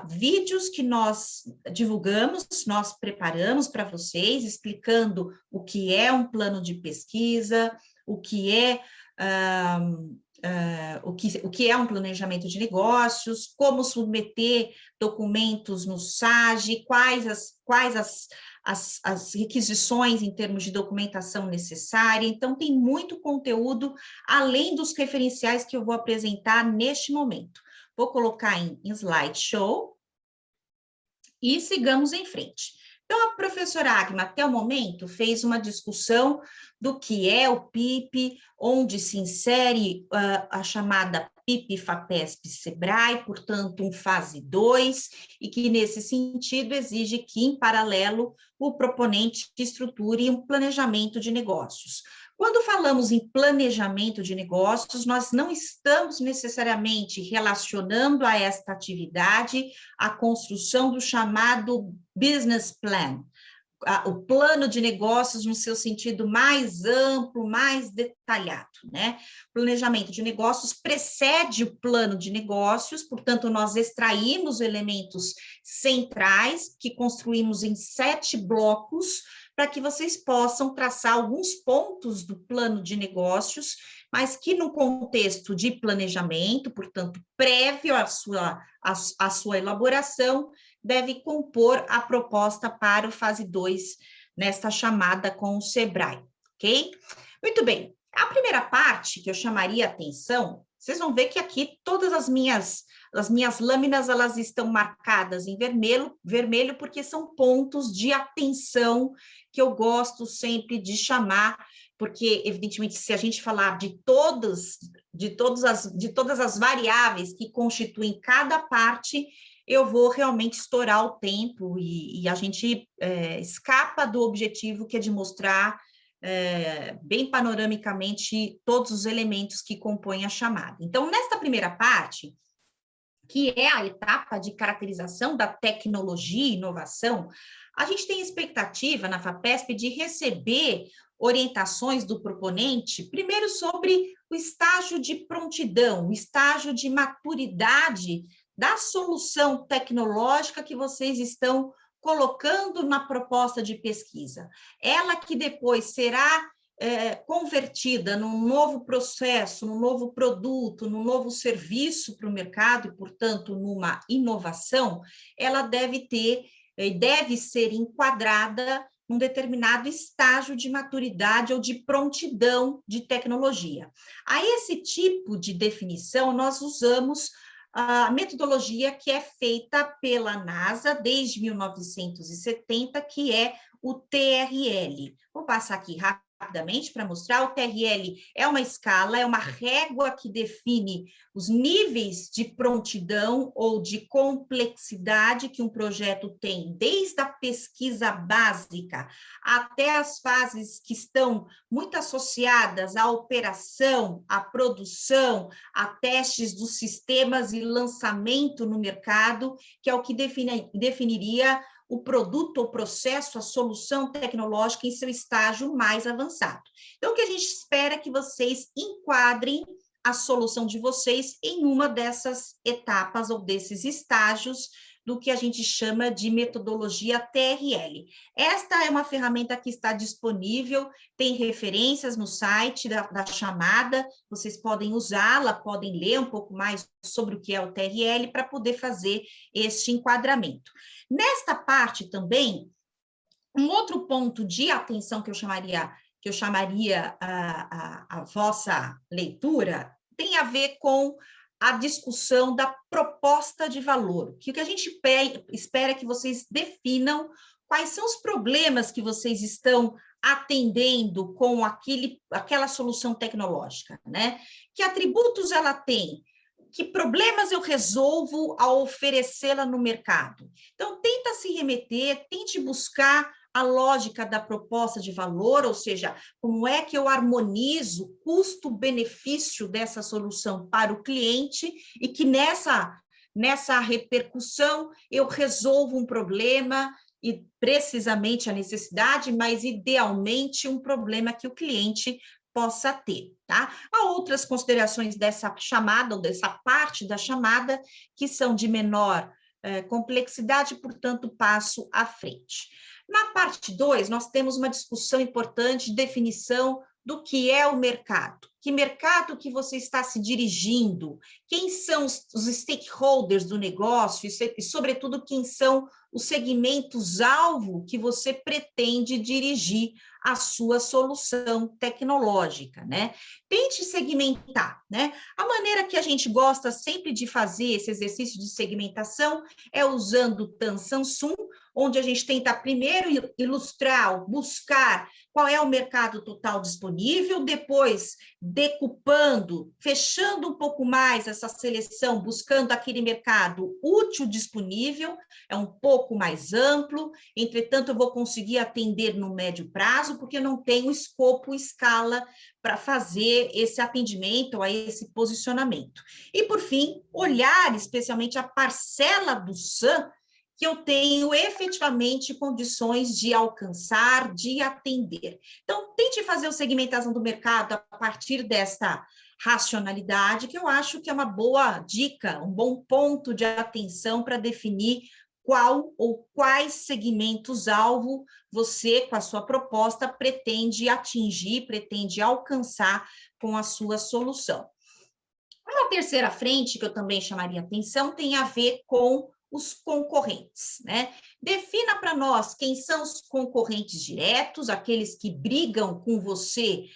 vídeos que nós divulgamos, nós preparamos para vocês, explicando o que é um plano de pesquisa, o que é um planejamento de negócios, como submeter documentos no SAGE, quais as requisições em termos de documentação necessária. Então, tem muito conteúdo, além dos referenciais que eu vou apresentar neste momento. Vou colocar em slideshow e sigamos em frente. Então, a professora Agma, até o momento, fez uma discussão do que é o PIP, onde se insere a chamada PIP FAPESP Sebrae, portanto, fase 2, e que, nesse sentido, exige que, em paralelo, o proponente estruture um planejamento de negócios. Quando falamos em planejamento de negócios, nós não estamos necessariamente relacionando a esta atividade a construção do chamado business plan, o plano de negócios no seu sentido mais amplo, mais detalhado, né? Planejamento de negócios precede o plano de negócios, portanto, nós extraímos elementos centrais que construímos em 7 blocos, para que vocês possam traçar alguns pontos do plano de negócios, mas que no contexto de planejamento, portanto, prévio à sua elaboração, deve compor a proposta para o fase 2, nesta chamada com o Sebrae, ok? Muito bem, a primeira parte que eu chamaria a atenção vocês vão ver que aqui todas as minhas lâminas, elas estão marcadas em vermelho porque são pontos de atenção que eu gosto sempre de chamar, porque, evidentemente, se a gente falar de todas as variáveis que constituem cada parte, eu vou realmente estourar o tempo e a gente escapa do objetivo, que é de mostrar bem panoramicamente todos os elementos que compõem a chamada. Então, nesta primeira parte, que é a etapa de caracterização da tecnologia e inovação, a gente tem expectativa na FAPESP de receber orientações do proponente, primeiro sobre o estágio de prontidão, o estágio de maturidade da solução tecnológica que vocês estão colocando na proposta de pesquisa. Ela que depois será convertida num novo processo, num novo produto, num novo serviço para o mercado e, portanto, numa inovação, ela deve ser enquadrada num determinado estágio de maturidade ou de prontidão de tecnologia. A esse tipo de definição, nós usamos a metodologia que é feita pela NASA desde 1970, que é o TRL. Vou passar aqui rapidamente para mostrar. O TRL é uma escala, é uma régua que define os níveis de prontidão ou de complexidade que um projeto tem, desde a pesquisa básica até as fases que estão muito associadas à operação, à produção, a testes dos sistemas e lançamento no mercado, que é o que definiria o produto, o processo, a solução tecnológica em seu estágio mais avançado. Então, o que a gente espera é que vocês enquadrem a solução de vocês em uma dessas etapas ou desses estágios do que a gente chama de metodologia TRL. Esta é uma ferramenta que está disponível, tem referências no site da chamada, vocês podem usá-la, podem ler um pouco mais sobre o que é o TRL para poder fazer este enquadramento. Nesta parte também, um outro ponto de atenção que eu chamaria a vossa leitura tem a ver com a discussão da proposta de valor, que o que a gente espera é que vocês definam quais são os problemas que vocês estão atendendo com aquela solução tecnológica, né? Que atributos ela tem? Que problemas eu resolvo ao oferecê-la no mercado? Então, tenta se remeter, tente buscar a lógica da proposta de valor, ou seja, como é que eu harmonizo o custo-benefício dessa solução para o cliente e que nessa repercussão eu resolvo um problema e precisamente a necessidade, mas idealmente um problema que o cliente possa ter, tá? Há outras considerações dessa chamada, ou dessa parte da chamada, que são de menor complexidade, portanto, passo à frente. Na parte 2, nós temos uma discussão importante de definição do que é o mercado. Que mercado que você está se dirigindo? Quem são os stakeholders do negócio? E, sobretudo, quem são os segmentos-alvo que você pretende dirigir a sua solução tecnológica, né? Tente segmentar, né? A maneira que a gente gosta sempre de fazer esse exercício de segmentação é usando o Tan Samsung, onde a gente tenta primeiro ilustrar, buscar qual é o mercado total disponível, depois decupando, fechando um pouco mais essa seleção, buscando aquele mercado útil disponível, é um pouco mais amplo, entretanto eu vou conseguir atender no médio prazo, porque eu não tenho escopo, escala para fazer esse atendimento, a esse posicionamento. E, por fim, olhar especialmente a parcela do SAM que eu tenho efetivamente condições de alcançar, de atender. Então, tente fazer a segmentação do mercado a partir desta racionalidade, que eu acho que é uma boa dica, um bom ponto de atenção para definir qual ou quais segmentos-alvo você, com a sua proposta, pretende atingir, pretende alcançar com a sua solução. Uma terceira frente, que eu também chamaria atenção, tem a ver com os concorrentes, né? Defina para nós quem são os concorrentes diretos, aqueles que brigam com você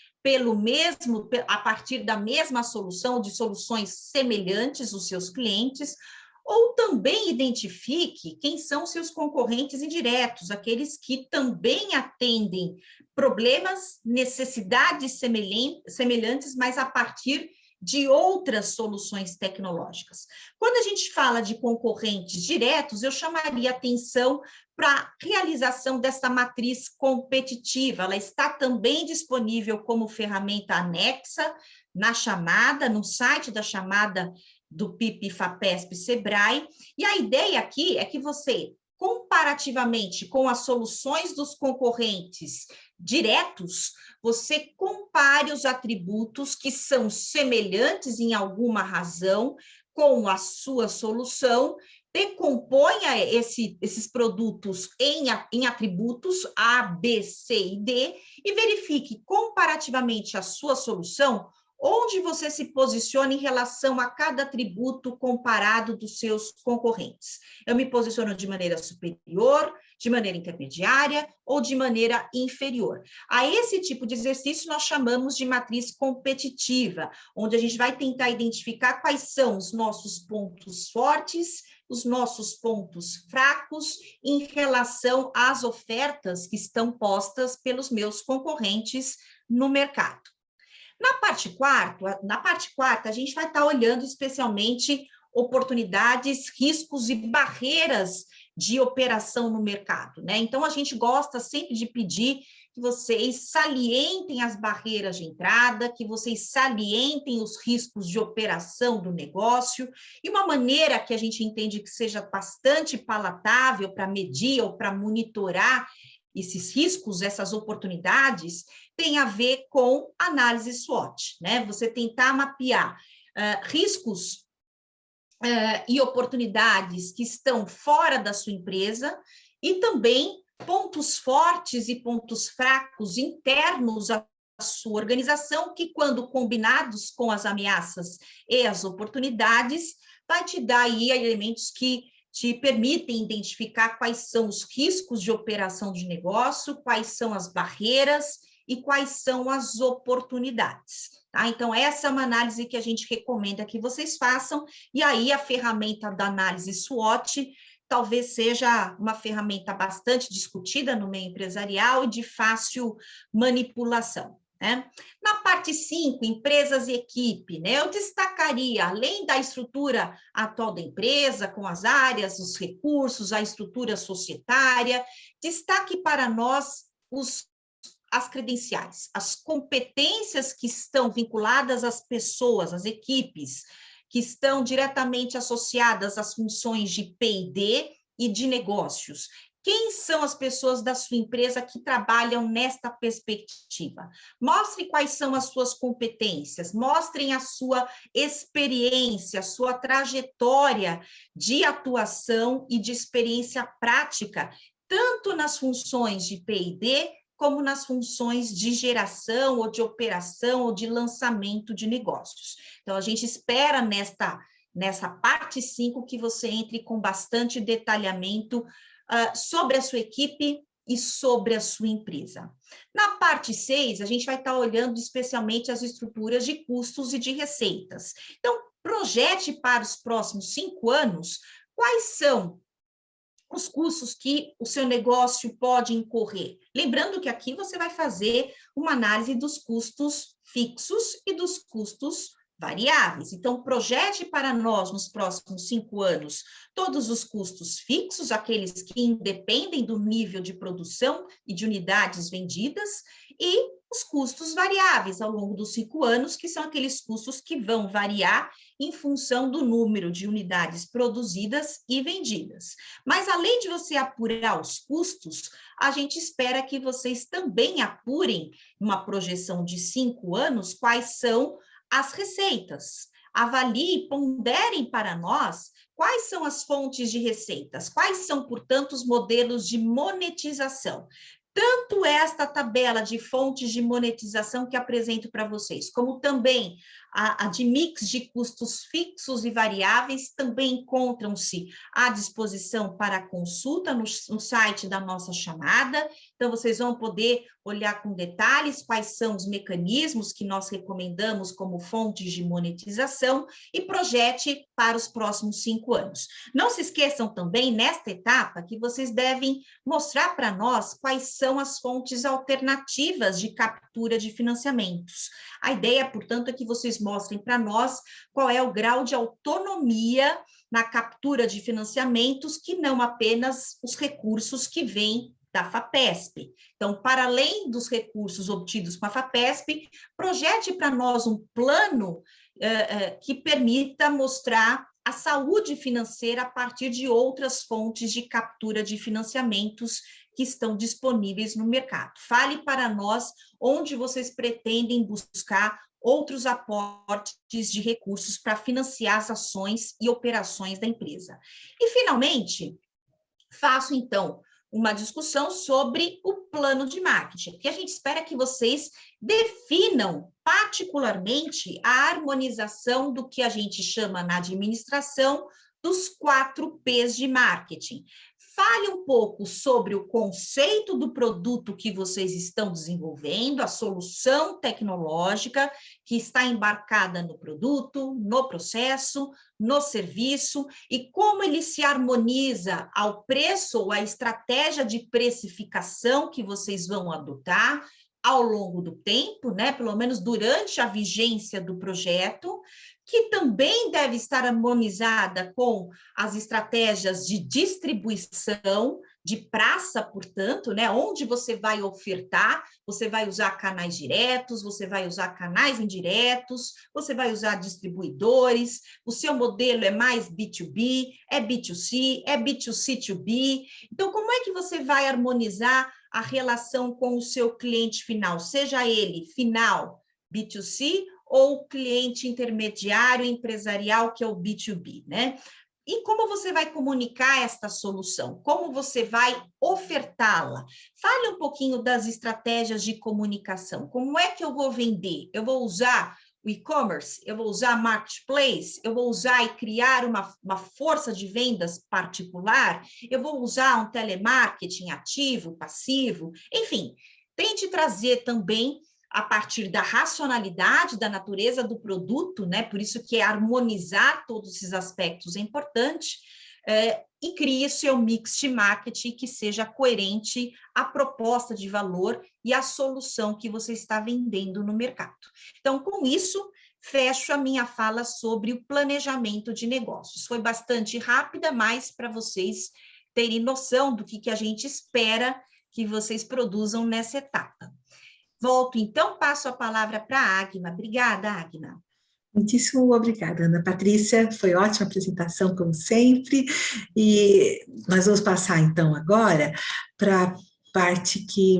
a partir da mesma solução, de soluções semelhantes os seus clientes, ou também identifique quem são seus concorrentes indiretos, aqueles que também atendem problemas, necessidades semelhantes, mas a partir de outras soluções tecnológicas. Quando a gente fala de concorrentes diretos, eu chamaria atenção para a realização dessa matriz competitiva. Ela está também disponível como ferramenta anexa na chamada, no site da chamada do PIP, FAPESP, SEBRAE, e a ideia aqui é que você, comparativamente com as soluções dos concorrentes diretos, você compare os atributos que são semelhantes em alguma razão com a sua solução, decomponha esses produtos em atributos A, B, C e D e verifique comparativamente a sua solução onde você se posiciona em relação a cada atributo comparado dos seus concorrentes. Eu me posiciono de maneira superior, de maneira intermediária ou de maneira inferior. A esse tipo de exercício nós chamamos de matriz competitiva, onde a gente vai tentar identificar quais são os nossos pontos fortes, os nossos pontos fracos em relação às ofertas que estão postas pelos meus concorrentes no mercado. Na parte quarta, a gente vai estar olhando especialmente oportunidades, riscos e barreiras de operação no mercado, né? Então, a gente gosta sempre de pedir que vocês salientem as barreiras de entrada, que vocês salientem os riscos de operação do negócio, e uma maneira que a gente entende que seja bastante palatável para medir ou para monitorar esses riscos, essas oportunidades, tem a ver com análise SWOT, né? Você tentar mapear riscos e oportunidades que estão fora da sua empresa e também pontos fortes e pontos fracos internos à sua organização, que quando combinados com as ameaças e as oportunidades, vai te dar aí elementos que te permitem identificar quais são os riscos de operação de negócio, quais são as barreiras e quais são as oportunidades. Tá? Então, essa é uma análise que a gente recomenda que vocês façam, e aí a ferramenta da análise SWOT talvez seja uma ferramenta bastante discutida no meio empresarial e de fácil manipulação. Né? Na parte 5, empresas e equipe, né? Eu destacaria, além da estrutura atual da empresa, com as áreas, os recursos, a estrutura societária, destaque para nós as credenciais, as competências que estão vinculadas às pessoas, às equipes, que estão diretamente associadas às funções de P&D e de negócios. Quem são as pessoas da sua empresa que trabalham nesta perspectiva? Mostre quais são as suas competências, mostrem a sua experiência, a sua trajetória de atuação e de experiência prática, tanto nas funções de P&D, como nas funções de geração, ou de operação, ou de lançamento de negócios. Então, a gente espera nessa parte 5 que você entre com bastante detalhamento sobre a sua equipe e sobre a sua empresa. Na parte 6, a gente vai estar olhando especialmente as estruturas de custos e de receitas. Então, projete para os próximos 5 anos quais são os custos que o seu negócio pode incorrer. Lembrando que aqui você vai fazer uma análise dos custos fixos e dos custos variáveis. Então, projete para nós, nos próximos 5 anos, todos os custos fixos, aqueles que independem do nível de produção e de unidades vendidas, e os custos variáveis ao longo dos 5 anos, que são aqueles custos que vão variar em função do número de unidades produzidas e vendidas. Mas, além de você apurar os custos, a gente espera que vocês também apurem, numa projeção de 5 anos, quais são as receitas. Avaliem e ponderem para nós quais são as fontes de receitas, quais são, portanto, os modelos de monetização, tanto esta tabela de fontes de monetização que apresento para vocês, como também a de mix de custos fixos e variáveis, também encontram-se à disposição para consulta no site da nossa chamada. Então, vocês vão poder olhar com detalhes quais são os mecanismos que nós recomendamos como fontes de monetização e projete para os próximos 5 anos. Não se esqueçam também, nesta etapa, que vocês devem mostrar para nós quais são as fontes alternativas de captura de financiamentos. A ideia, portanto, é que vocês mostrem para nós qual é o grau de autonomia na captura de financiamentos, que não apenas os recursos que vêm da FAPESP. Então, para além dos recursos obtidos com a FAPESP, projete para nós um plano que permita mostrar a saúde financeira a partir de outras fontes de captura de financiamentos que estão disponíveis no mercado. Fale para nós onde vocês pretendem buscar outros aportes de recursos para financiar as ações e operações da empresa. E, finalmente, faço, então, uma discussão sobre o plano de marketing, que a gente espera que vocês definam particularmente a harmonização do que a gente chama na administração dos 4 P's de marketing. Fale um pouco sobre o conceito do produto que vocês estão desenvolvendo, a solução tecnológica que está embarcada no produto, no processo, no serviço, e como ele se harmoniza ao preço ou à estratégia de precificação que vocês vão adotar ao longo do tempo, né? Pelo menos durante a vigência do projeto, que também deve estar harmonizada com as estratégias de distribuição, de praça, portanto, né? Onde você vai ofertar, você vai usar canais diretos, você vai usar canais indiretos, você vai usar distribuidores, o seu modelo é mais B2B, é B2C, é B2C2B. Então, como é que você vai harmonizar a relação com o seu cliente final, seja ele final B2C ou cliente intermediário empresarial, que é o B2B, né? E como você vai comunicar esta solução? Como você vai ofertá-la? Fale um pouquinho das estratégias de comunicação. Como é que eu vou vender? Eu vou usar o e-commerce? Eu vou usar marketplace? Eu vou usar e criar uma força de vendas particular? Eu vou usar um telemarketing ativo, passivo? Enfim, tente trazer também a partir da racionalidade, da natureza do produto, né? Por isso que harmonizar todos esses aspectos é importante, e crie o seu mix de marketing que seja coerente à proposta de valor e à solução que você está vendendo no mercado. Então, com isso, fecho a minha fala sobre o planejamento de negócios. Foi bastante rápida, mas para vocês terem noção do que a gente espera que vocês produzam nessa etapa. Volto, então, passo a palavra para a Agna. Obrigada, Agna. Muitíssimo obrigada, Ana Patrícia, foi ótima apresentação, como sempre, e nós vamos passar, então, agora para a parte que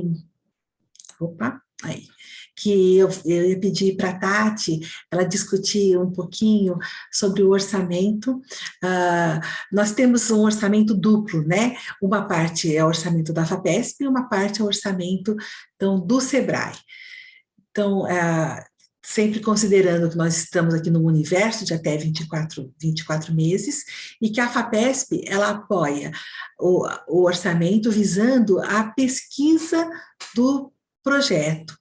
eu ia pedir para a Tati, ela discutir um pouquinho sobre o orçamento. Nós temos um orçamento duplo, né? Uma parte é o orçamento da FAPESP e uma parte é o orçamento, então, do SEBRAE. Então, sempre considerando que nós estamos aqui num universo de até 24 meses, e que a FAPESP, ela apoia o orçamento visando a pesquisa do projeto,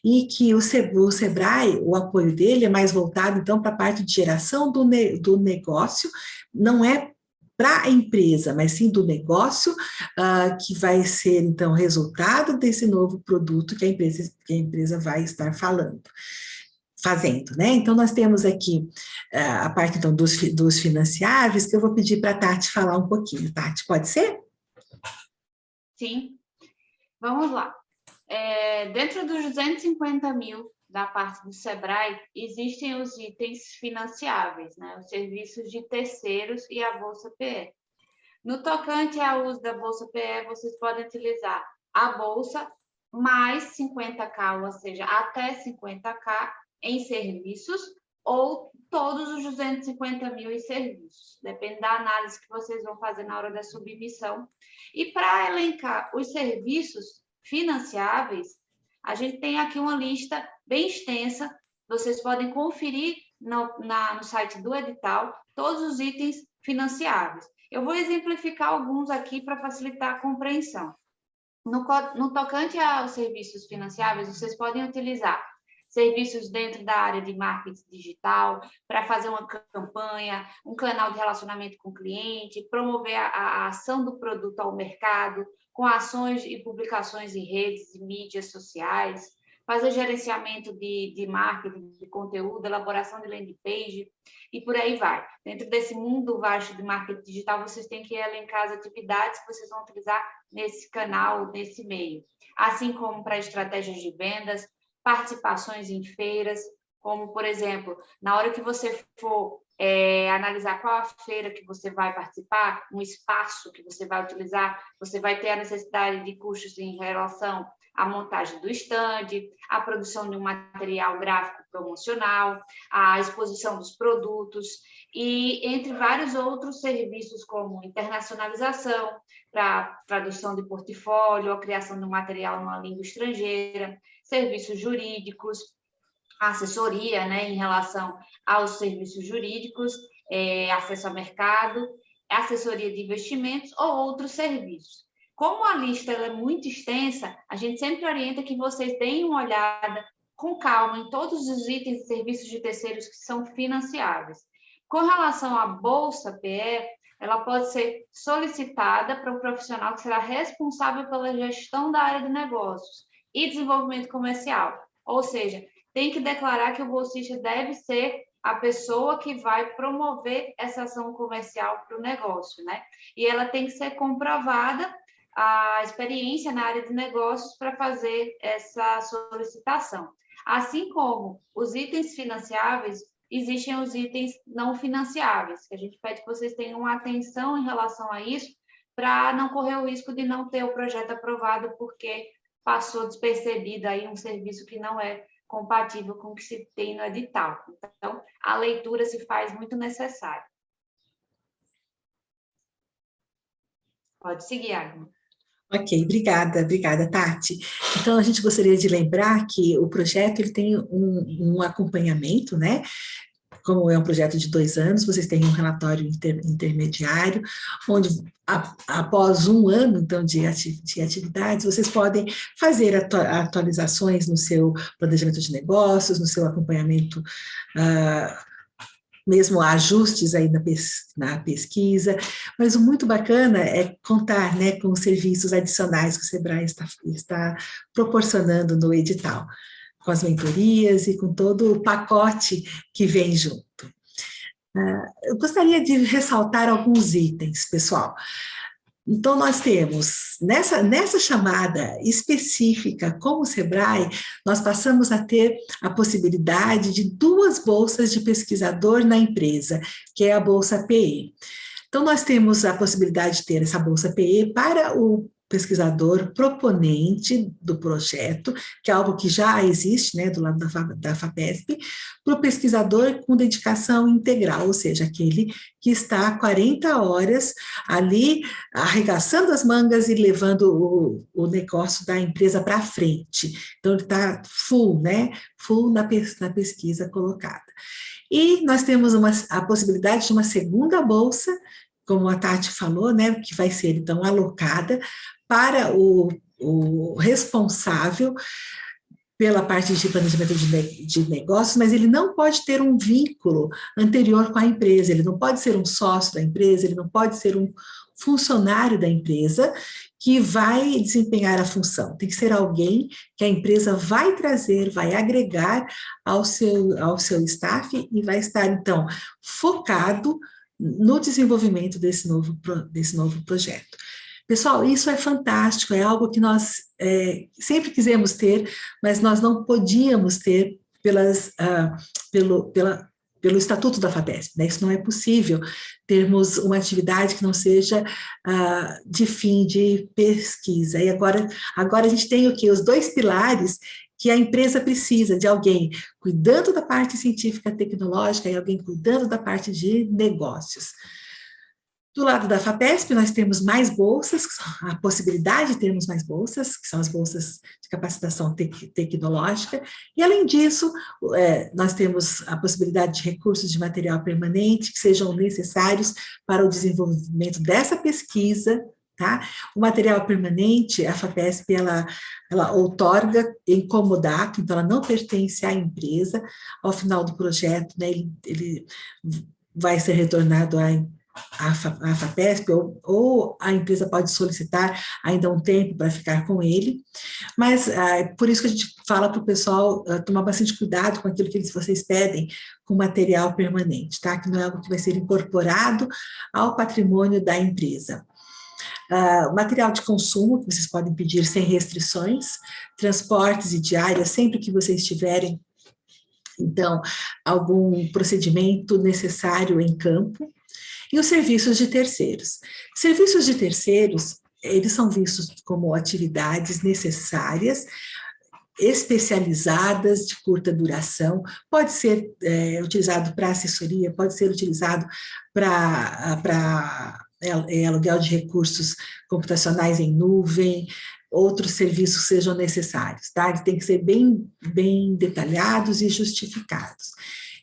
e que o SEBRAE, o apoio dele é mais voltado, então, para a parte de geração do negócio, não é para a empresa, mas sim do negócio, que vai ser, então, resultado desse novo produto que a empresa vai estar fazendo, né? Então, nós temos aqui a parte, então, dos financiáveis, que eu vou pedir para a Tati falar um pouquinho. Tati, pode ser? Sim. Vamos lá. Dentro dos 250 mil da parte do SEBRAE, existem os itens financiáveis, né? Os serviços de terceiros e a Bolsa PE. No tocante ao uso da Bolsa PE, vocês podem utilizar a Bolsa mais 50K, ou seja, até 50K em serviços, ou todos os 250 mil em serviços. Depende da análise que vocês vão fazer na hora da submissão. E para elencar os serviços financiáveis, a gente tem aqui uma lista bem extensa, vocês podem conferir no site do edital todos os itens financiáveis. Eu vou exemplificar alguns aqui para facilitar a compreensão. No tocante aos serviços financiáveis, vocês podem utilizar serviços dentro da área de marketing digital, para fazer uma campanha, um canal de relacionamento com o cliente, promover a ação do produto ao mercado, com ações e publicações em redes e mídias sociais, fazer gerenciamento de marketing, de conteúdo, elaboração de landing page, e por aí vai. Dentro desse mundo vasto de marketing digital, vocês têm que elencar as atividades que vocês vão utilizar nesse canal, nesse meio. Assim como para estratégias de vendas, participações em feiras, como, por exemplo, na hora que você for analisar qual a feira que você vai participar, um espaço que você vai utilizar, você vai ter a necessidade de custos em relação à montagem do estande, a produção de um material gráfico promocional, a exposição dos produtos e entre vários outros serviços como internacionalização, para tradução de portfólio, a criação de um material numa língua estrangeira, serviços jurídicos, assessoria, né, em relação aos serviços jurídicos, acesso ao mercado, assessoria de investimentos ou outros serviços. Como a lista é muito extensa, a gente sempre orienta que vocês deem uma olhada com calma em todos os itens e serviços de terceiros que são financiáveis. Com relação à Bolsa PE, ela pode ser solicitada para o profissional que será responsável pela gestão da área de negócios e desenvolvimento comercial. Ou seja, tem que declarar que o bolsista deve ser a pessoa que vai promover essa ação comercial para o negócio, né? E ela tem que ser comprovada a experiência na área de negócios para fazer essa solicitação. Assim como os itens financiáveis, existem os itens não financiáveis, que a gente pede que vocês tenham atenção em relação a isso, para não correr o risco de não ter o projeto aprovado, porque passou despercebido aí um serviço que não é compatível com o que se tem no edital. Então, a leitura se faz muito necessária. Pode seguir, Agnes. Ok, obrigada, Tati. Então, a gente gostaria de lembrar que o projeto ele tem um acompanhamento, né? Como é um projeto de 2 anos, vocês têm um relatório intermediário, onde após 1 ano, então, de atividades, vocês podem fazer atualizações no seu planejamento de negócios, no seu acompanhamento, mesmo ajustes aí na pesquisa, mas o muito bacana é contar, né, com os serviços adicionais que o Sebrae está proporcionando no edital, com as mentorias e com todo o pacote que vem junto. Eu gostaria de ressaltar alguns itens, pessoal. Então, nós temos, nessa chamada específica com o Sebrae, nós passamos a ter a possibilidade de 2 bolsas de pesquisador na empresa, que é a Bolsa PE. Então, nós temos a possibilidade de ter essa Bolsa PE para o pesquisador proponente do projeto, que é algo que já existe, né, do lado da FAPESP, para o pesquisador com dedicação integral, ou seja, aquele que está 40 horas ali arregaçando as mangas e levando o negócio da empresa para frente. Então, ele está full, né, full na pesquisa colocada. E nós temos a possibilidade de uma segunda bolsa, como a Tati falou, né, que vai ser, então, alocada para o responsável pela parte de planejamento de negócios, mas ele não pode ter um vínculo anterior com a empresa, ele não pode ser um sócio da empresa, ele não pode ser um funcionário da empresa que vai desempenhar a função. Tem que ser alguém que a empresa vai trazer, vai agregar ao seu staff e vai estar, então, focado no desenvolvimento desse novo projeto. Pessoal, isso é fantástico, é algo que nós sempre quisemos ter, mas nós não podíamos ter pelo estatuto da FAPESP, né? Isso não é possível, termos uma atividade que não seja de fim de pesquisa. E agora a gente tem o quê? Os 2 pilares que a empresa precisa, de alguém cuidando da parte científica tecnológica e alguém cuidando da parte de negócios. Do lado da FAPESP, nós temos mais bolsas, a possibilidade de termos mais bolsas, que são as bolsas de capacitação tecnológica, e além disso, nós temos a possibilidade de recursos de material permanente que sejam necessários para o desenvolvimento dessa pesquisa, tá? O material permanente, a FAPESP, ela outorga em comodato, então ela não pertence à empresa. Ao final do projeto, né, ele vai ser retornado à FAPESP, ou a empresa pode solicitar ainda um tempo para ficar com ele, mas por isso que a gente fala para o pessoal tomar bastante cuidado com aquilo que vocês pedem com material permanente, tá? Que não é algo que vai ser incorporado ao patrimônio da empresa. Material de consumo, que vocês podem pedir sem restrições, transportes e diárias, sempre que vocês tiverem, então, algum procedimento necessário em campo, e os serviços de terceiros. Serviços de terceiros, eles são vistos como atividades necessárias, especializadas, de curta duração, pode ser utilizado para assessoria, pode ser utilizado para aluguel de recursos computacionais em nuvem, outros serviços sejam necessários, tá? Eles têm que ser bem detalhados e justificados.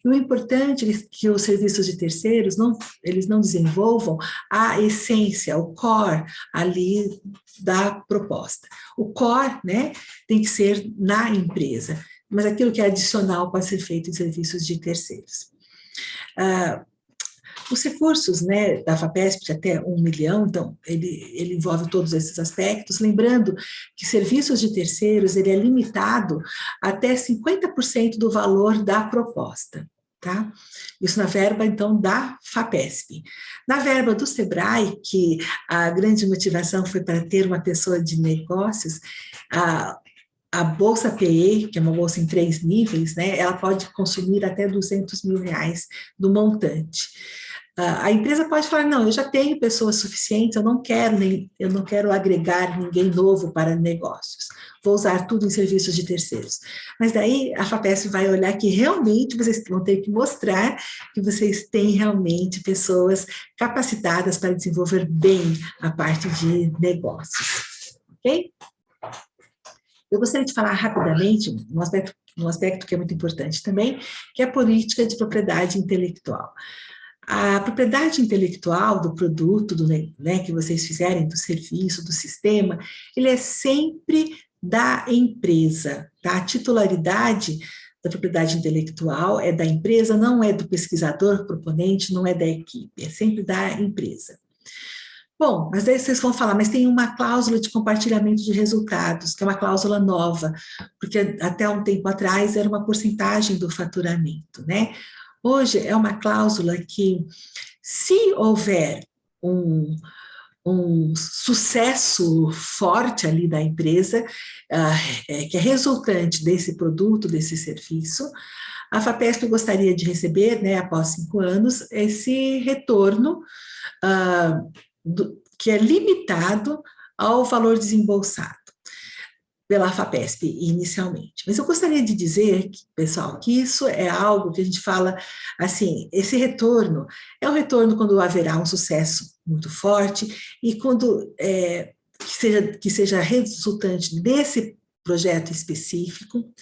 E o importante é que os serviços de terceiros, eles não desenvolvam a essência, o core ali da proposta. O core, né, tem que ser na empresa, mas aquilo que é adicional pode ser feito em serviços de terceiros. Os recursos, né, da FAPESP de até 1 milhão, então, ele envolve todos esses aspectos, lembrando que serviços de terceiros, ele é limitado até 50% do valor da proposta, tá? Isso na verba, então, da FAPESP. Na verba do SEBRAE, que a grande motivação foi para ter uma pessoa de negócios, a Bolsa PE, que é uma bolsa em 3 níveis, né, ela pode consumir até R$200 mil do montante. A empresa pode falar, não, eu já tenho pessoas suficientes, eu não quero agregar ninguém novo para negócios, vou usar tudo em serviços de terceiros. Mas daí a FAPESP vai olhar que realmente vocês vão ter que mostrar que vocês têm realmente pessoas capacitadas para desenvolver bem a parte de negócios, ok? Eu gostaria de falar rapidamente um aspecto que é muito importante também, que é a política de propriedade intelectual. A propriedade intelectual do produto, né, que vocês fizerem, do serviço, do sistema, ele é sempre da empresa, tá? A titularidade da propriedade intelectual é da empresa, não é do pesquisador proponente, não é da equipe, é sempre da empresa. Bom, mas daí vocês vão falar, mas tem uma cláusula de compartilhamento de resultados, que é uma cláusula nova, porque até um tempo atrás era uma porcentagem do faturamento, né? Hoje é uma cláusula que, se houver um sucesso forte ali da empresa, que é resultante desse produto, desse serviço, a FAPESP gostaria de receber, né, após 5 anos, esse retorno que é limitado ao valor desembolsado pela FAPESP inicialmente. Mas eu gostaria de dizer, pessoal, que isso é algo que a gente fala, assim, esse retorno é um retorno quando haverá um sucesso muito forte e quando que seja resultante desse projeto específico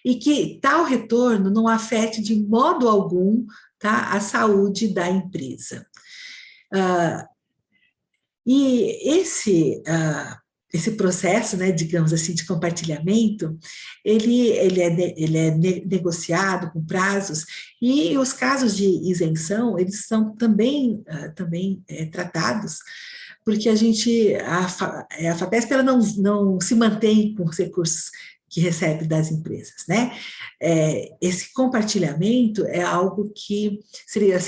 e que tal retorno não afete de modo algum, tá, a saúde da empresa. E esse processo, né, digamos assim, de compartilhamento, ele é negociado com prazos, e os casos de isenção, eles são também tratados, porque a FAPESP ela não se mantém com os recursos que recebe das empresas, né? Esse compartilhamento é algo que seria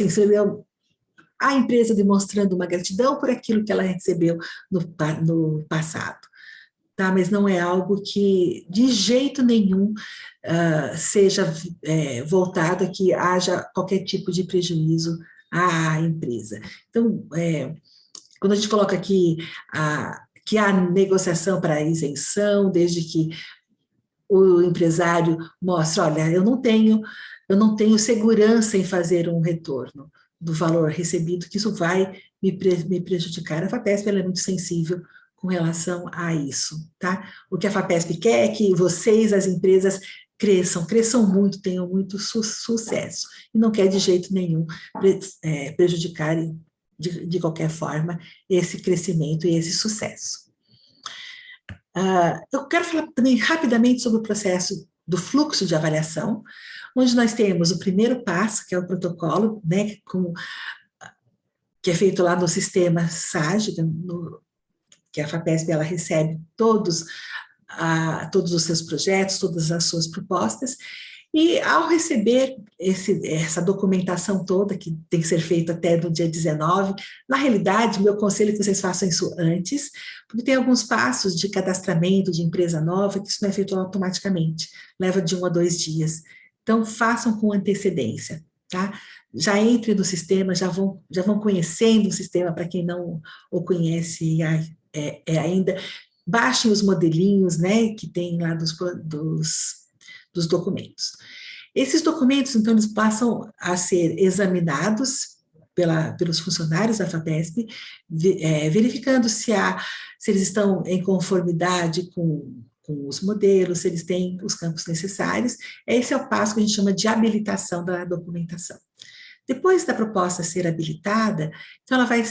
a empresa demonstrando uma gratidão por aquilo que ela recebeu no passado, tá? Mas não é algo que, de jeito nenhum, seja voltado a que haja qualquer tipo de prejuízo à empresa. Então, quando a gente coloca aqui que há negociação para isenção, desde que o empresário mostra, olha, eu não tenho segurança em fazer um retorno, do valor recebido, que isso vai me prejudicar. A FAPESP ela é muito sensível com relação a isso, tá? O que a FAPESP quer é que vocês, as empresas, cresçam muito, tenham muito sucesso, e não quer de jeito nenhum prejudicar de qualquer forma esse crescimento e esse sucesso. Eu quero falar também rapidamente sobre o processo do fluxo de avaliação, onde nós temos o primeiro passo, que é o protocolo, né, que é feito lá no sistema SAGE, que a FAPESP ela recebe todos os seus projetos, todas as suas propostas, e ao receber essa documentação toda, que tem que ser feita até no dia 19, na realidade, meu conselho é que vocês façam isso antes, porque tem alguns passos de cadastramento de empresa nova, que isso não é feito automaticamente, leva de 1 a 2 dias. Então, façam com antecedência, tá? Já entrem no sistema, já vão conhecendo o sistema, para quem não o conhece ainda, baixem os modelinhos, né, que tem lá dos documentos. Esses documentos, então, eles passam a ser examinados pelos funcionários da FAPESP, verificando se eles estão em conformidade com os modelos, se eles têm os campos necessários. Esse é o passo que a gente chama de habilitação da documentação. Depois da proposta ser habilitada, então ela vai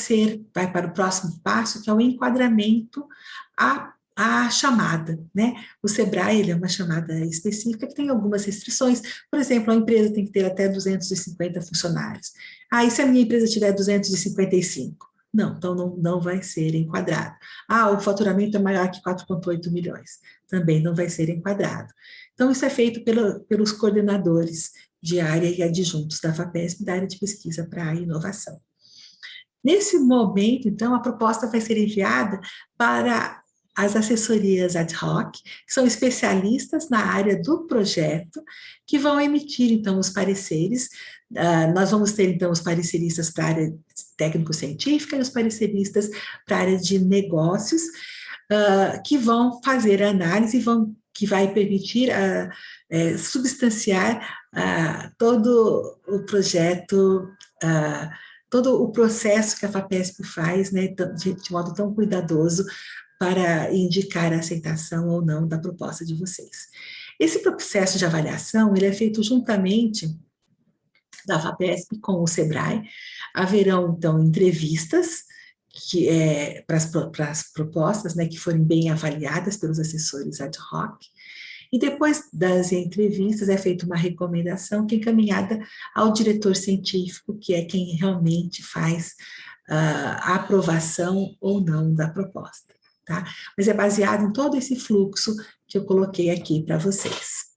para o próximo passo, que é o enquadramento à chamada, né? O SEBRAE, ele é uma chamada específica que tem algumas restrições. Por exemplo, a empresa tem que ter até 250 funcionários. E se a minha empresa tiver 255? Não, então não vai ser enquadrado. O faturamento é maior que 4,8 milhões. Também não vai ser enquadrado. Então, isso é feito pelos coordenadores de área e adjuntos da FAPESP, da área de pesquisa para a inovação. Nesse momento, então, a proposta vai ser enviada para as assessorias ad hoc, que são especialistas na área do projeto, que vão emitir, então, os pareceres. Nós vamos ter, então, os pareceristas para a área técnico-científica e os pareceristas para a área de negócios, que vão fazer a análise, que vai permitir substanciar todo o projeto, todo o processo que a FAPESP faz, né, de modo tão cuidadoso, para indicar a aceitação ou não da proposta de vocês. Esse processo de avaliação, ele é feito juntamente da FAPESP com o SEBRAE. Haverão, então, entrevistas para as propostas, né, que forem bem avaliadas pelos assessores ad hoc, e depois das entrevistas é feita uma recomendação que é encaminhada ao diretor científico, que é quem realmente faz a aprovação ou não da proposta, tá? Mas é baseado em todo esse fluxo que eu coloquei aqui para vocês.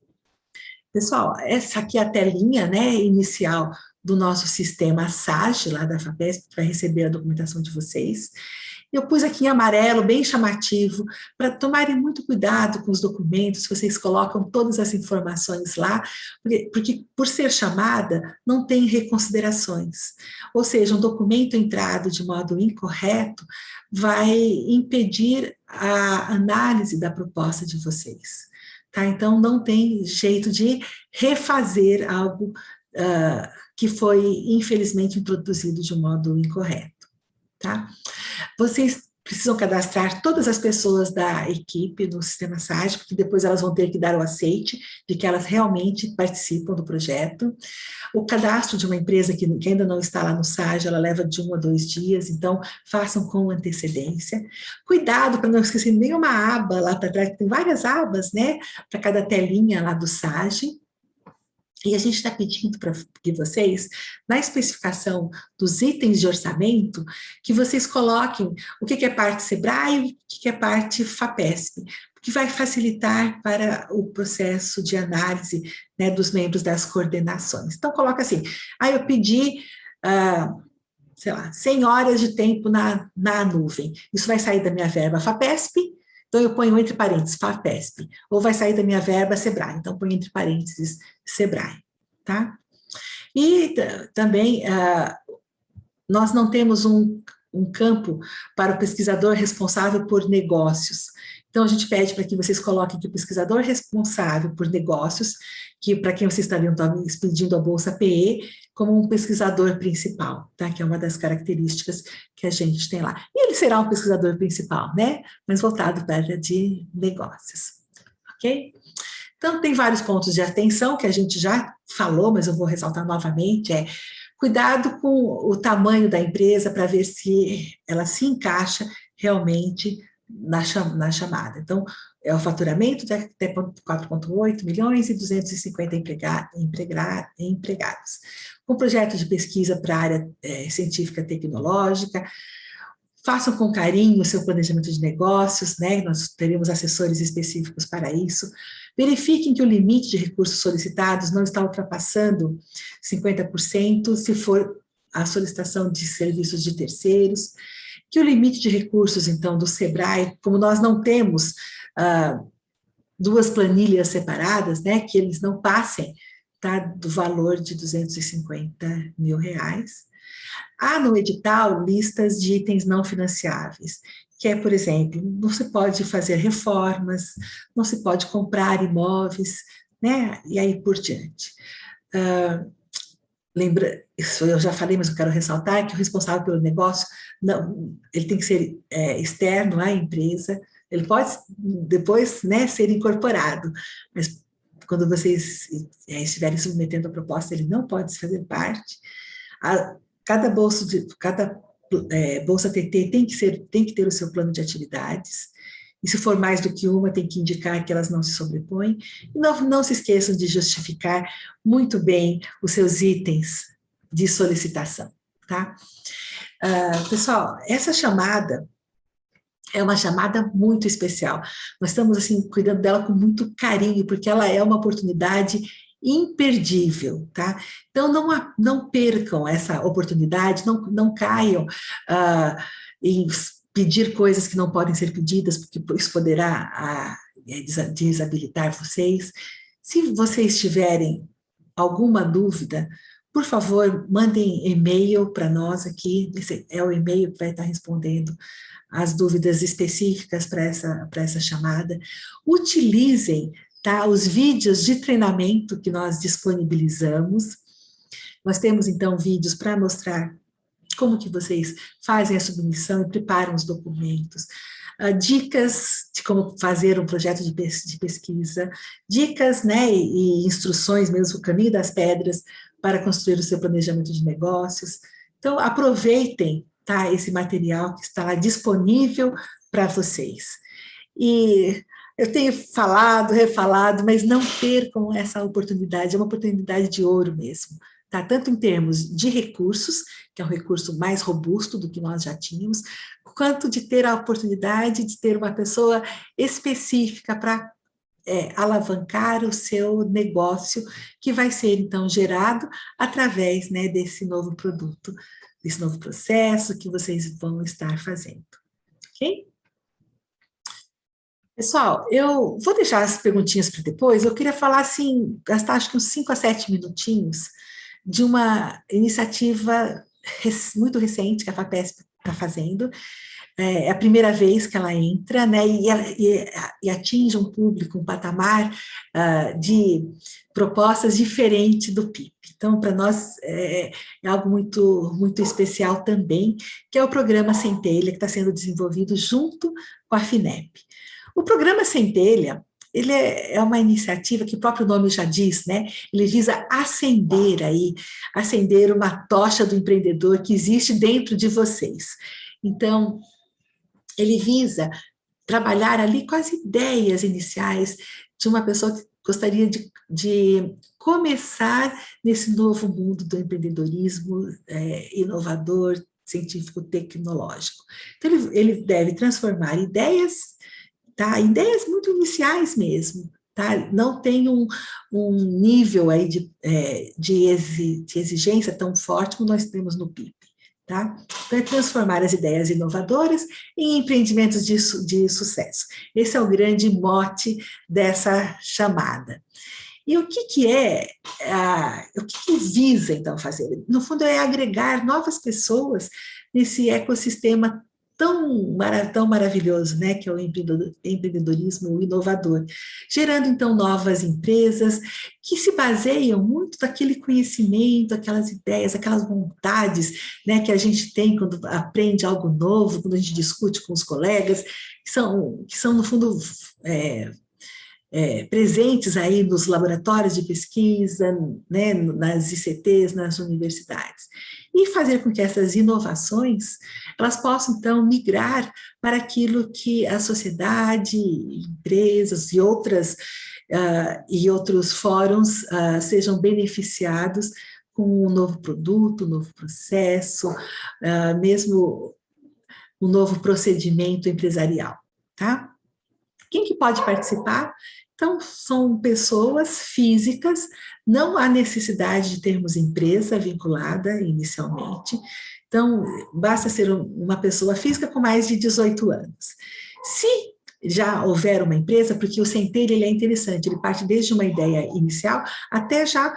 Pessoal, essa aqui é a telinha, né, inicial do nosso sistema SAGE, lá da FAPESP, que vai receber a documentação de vocês. Eu pus aqui em amarelo, bem chamativo, para tomarem muito cuidado com os documentos, vocês colocam todas as informações lá, porque por ser chamada, não tem reconsiderações. Ou seja, um documento entrado de modo incorreto vai impedir a análise da proposta de vocês. Tá? Então, não tem jeito de refazer algo que foi, infelizmente, introduzido de um modo incorreto. Tá? Vocês precisam cadastrar todas as pessoas da equipe no sistema SAGE, porque depois elas vão ter que dar o aceite de que elas realmente participam do projeto. O cadastro de uma empresa que ainda não está lá no SAGE, ela leva de 1 a 2 dias, então façam com antecedência. Cuidado para não esquecer nenhuma aba lá para trás, tem várias abas, né, para cada telinha lá do SAGE. E a gente está pedindo para que vocês, na especificação dos itens de orçamento, que vocês coloquem o que é parte SEBRAE e o que é parte FAPESP, que vai facilitar para o processo de análise, né, dos membros das coordenações. Então, coloca assim, eu pedi, sei lá, 100 horas de tempo na nuvem. Isso vai sair da minha verba FAPESP, então eu ponho entre parênteses FAPESP, ou vai sair da minha verba SEBRAE, então ponho entre parênteses SEBRAE, tá? E também nós não temos um campo para o pesquisador responsável por negócios. Então, a gente pede para que vocês coloquem que o pesquisador responsável por negócios, que para quem vocês estariam pedindo a Bolsa PE, como um pesquisador principal, tá? Que é uma das características que a gente tem lá. E ele será um pesquisador principal, né? Mas voltado para a área de negócios, ok? Então, tem vários pontos de atenção que a gente já falou, mas eu vou ressaltar novamente, cuidado com o tamanho da empresa para ver se ela se encaixa realmente na chamada. Então, é o faturamento de até 4,8 milhões e 250 empregados. Com projeto de pesquisa para a área científica tecnológica, façam com carinho o seu planejamento de negócios, né? Nós teremos assessores específicos para isso. Verifiquem que o limite de recursos solicitados não está ultrapassando 50% se for a solicitação de serviços de terceiros, que o limite de recursos, então, do SEBRAE, como nós não temos duas planilhas separadas, né, que eles não passem, tá, do valor de R$250 mil. Há no edital listas de itens não financiáveis, que é, por exemplo, não se pode fazer reformas, não se pode comprar imóveis, né, e aí por diante. Lembra, isso eu já falei, mas eu quero ressaltar que o responsável pelo negócio, não, ele tem que ser externo à empresa, ele pode depois, né, ser incorporado, mas quando vocês estiverem submetendo a proposta, ele não pode fazer parte. Cada bolsa TT tem que ter o seu plano de atividades, e se for mais do que uma, tem que indicar que elas não se sobrepõem, e não se esqueçam de justificar muito bem os seus itens de solicitação, tá? Pessoal, essa chamada é uma chamada muito especial, nós estamos, assim, cuidando dela com muito carinho, porque ela é uma oportunidade imperdível, tá? Então, não percam essa oportunidade, não caiam em pedir coisas que não podem ser pedidas, porque isso poderá desabilitar vocês. Se vocês tiverem alguma dúvida, por favor, mandem e-mail para nós aqui, esse é o e-mail que vai estar respondendo as dúvidas específicas para essa chamada. Utilizem, tá, os vídeos de treinamento que nós disponibilizamos. Nós temos, então, vídeos para mostrar como que vocês fazem a submissão e preparam os documentos, dicas de como fazer um projeto de pesquisa, dicas, né, e instruções mesmo, o caminho das pedras para construir o seu planejamento de negócios. Então, aproveitem, tá, esse material que está lá disponível para vocês. E eu tenho falado, refalado, mas não percam essa oportunidade, é uma oportunidade de ouro mesmo, tá? Tanto em termos de recursos, que é um recurso mais robusto do que nós já tínhamos, quanto de ter a oportunidade de ter uma pessoa específica para alavancar o seu negócio, que vai ser, então, gerado através, né, desse novo produto, desse novo processo que vocês vão estar fazendo, ok? Pessoal, eu vou deixar as perguntinhas para depois, eu queria falar, assim, gastar acho que uns 5 a 7 minutinhos de uma iniciativa muito recente que a FAPESP está fazendo. É a primeira vez que ela entra, né, e atinge um público, um patamar de propostas diferente do PIP. Então, para nós, é algo muito, muito especial também, que é o Programa Centelha, que está sendo desenvolvido junto com a FINEP. O Programa Centelha, ele é uma iniciativa que o próprio nome já diz, né? Ele visa acender uma tocha do empreendedor que existe dentro de vocês. Então, ele visa trabalhar ali com as ideias iniciais de uma pessoa que gostaria de começar nesse novo mundo do empreendedorismo inovador, científico-tecnológico. Então, ele deve transformar ideias, tá? Ideias muito iniciais mesmo, tá? Não tem um nível aí de exigência tão forte como nós temos no PIP. Tá? Então, é transformar as ideias inovadoras em empreendimentos de sucesso. Esse é o grande mote dessa chamada. E o que visa, então, fazer? No fundo, é agregar novas pessoas nesse ecossistema tão maravilhoso, né, que é o empreendedorismo inovador, gerando, então, novas empresas que se baseiam muito daquele conhecimento, aquelas ideias, aquelas vontades, né, que a gente tem quando aprende algo novo, quando a gente discute com os colegas, que são no fundo, presentes aí nos laboratórios de pesquisa, né, nas ICTs, nas universidades. E fazer com que essas inovações, elas possam, então, migrar para aquilo que a sociedade, empresas e outros fóruns sejam beneficiados com um novo produto, um novo processo, mesmo um novo procedimento empresarial, tá? Quem que pode participar? Então, são pessoas físicas, não há necessidade de termos empresa vinculada inicialmente, então, basta ser uma pessoa física com mais de 18 anos. Se já houver uma empresa, porque o Centelha ele é interessante, ele parte desde uma ideia inicial até já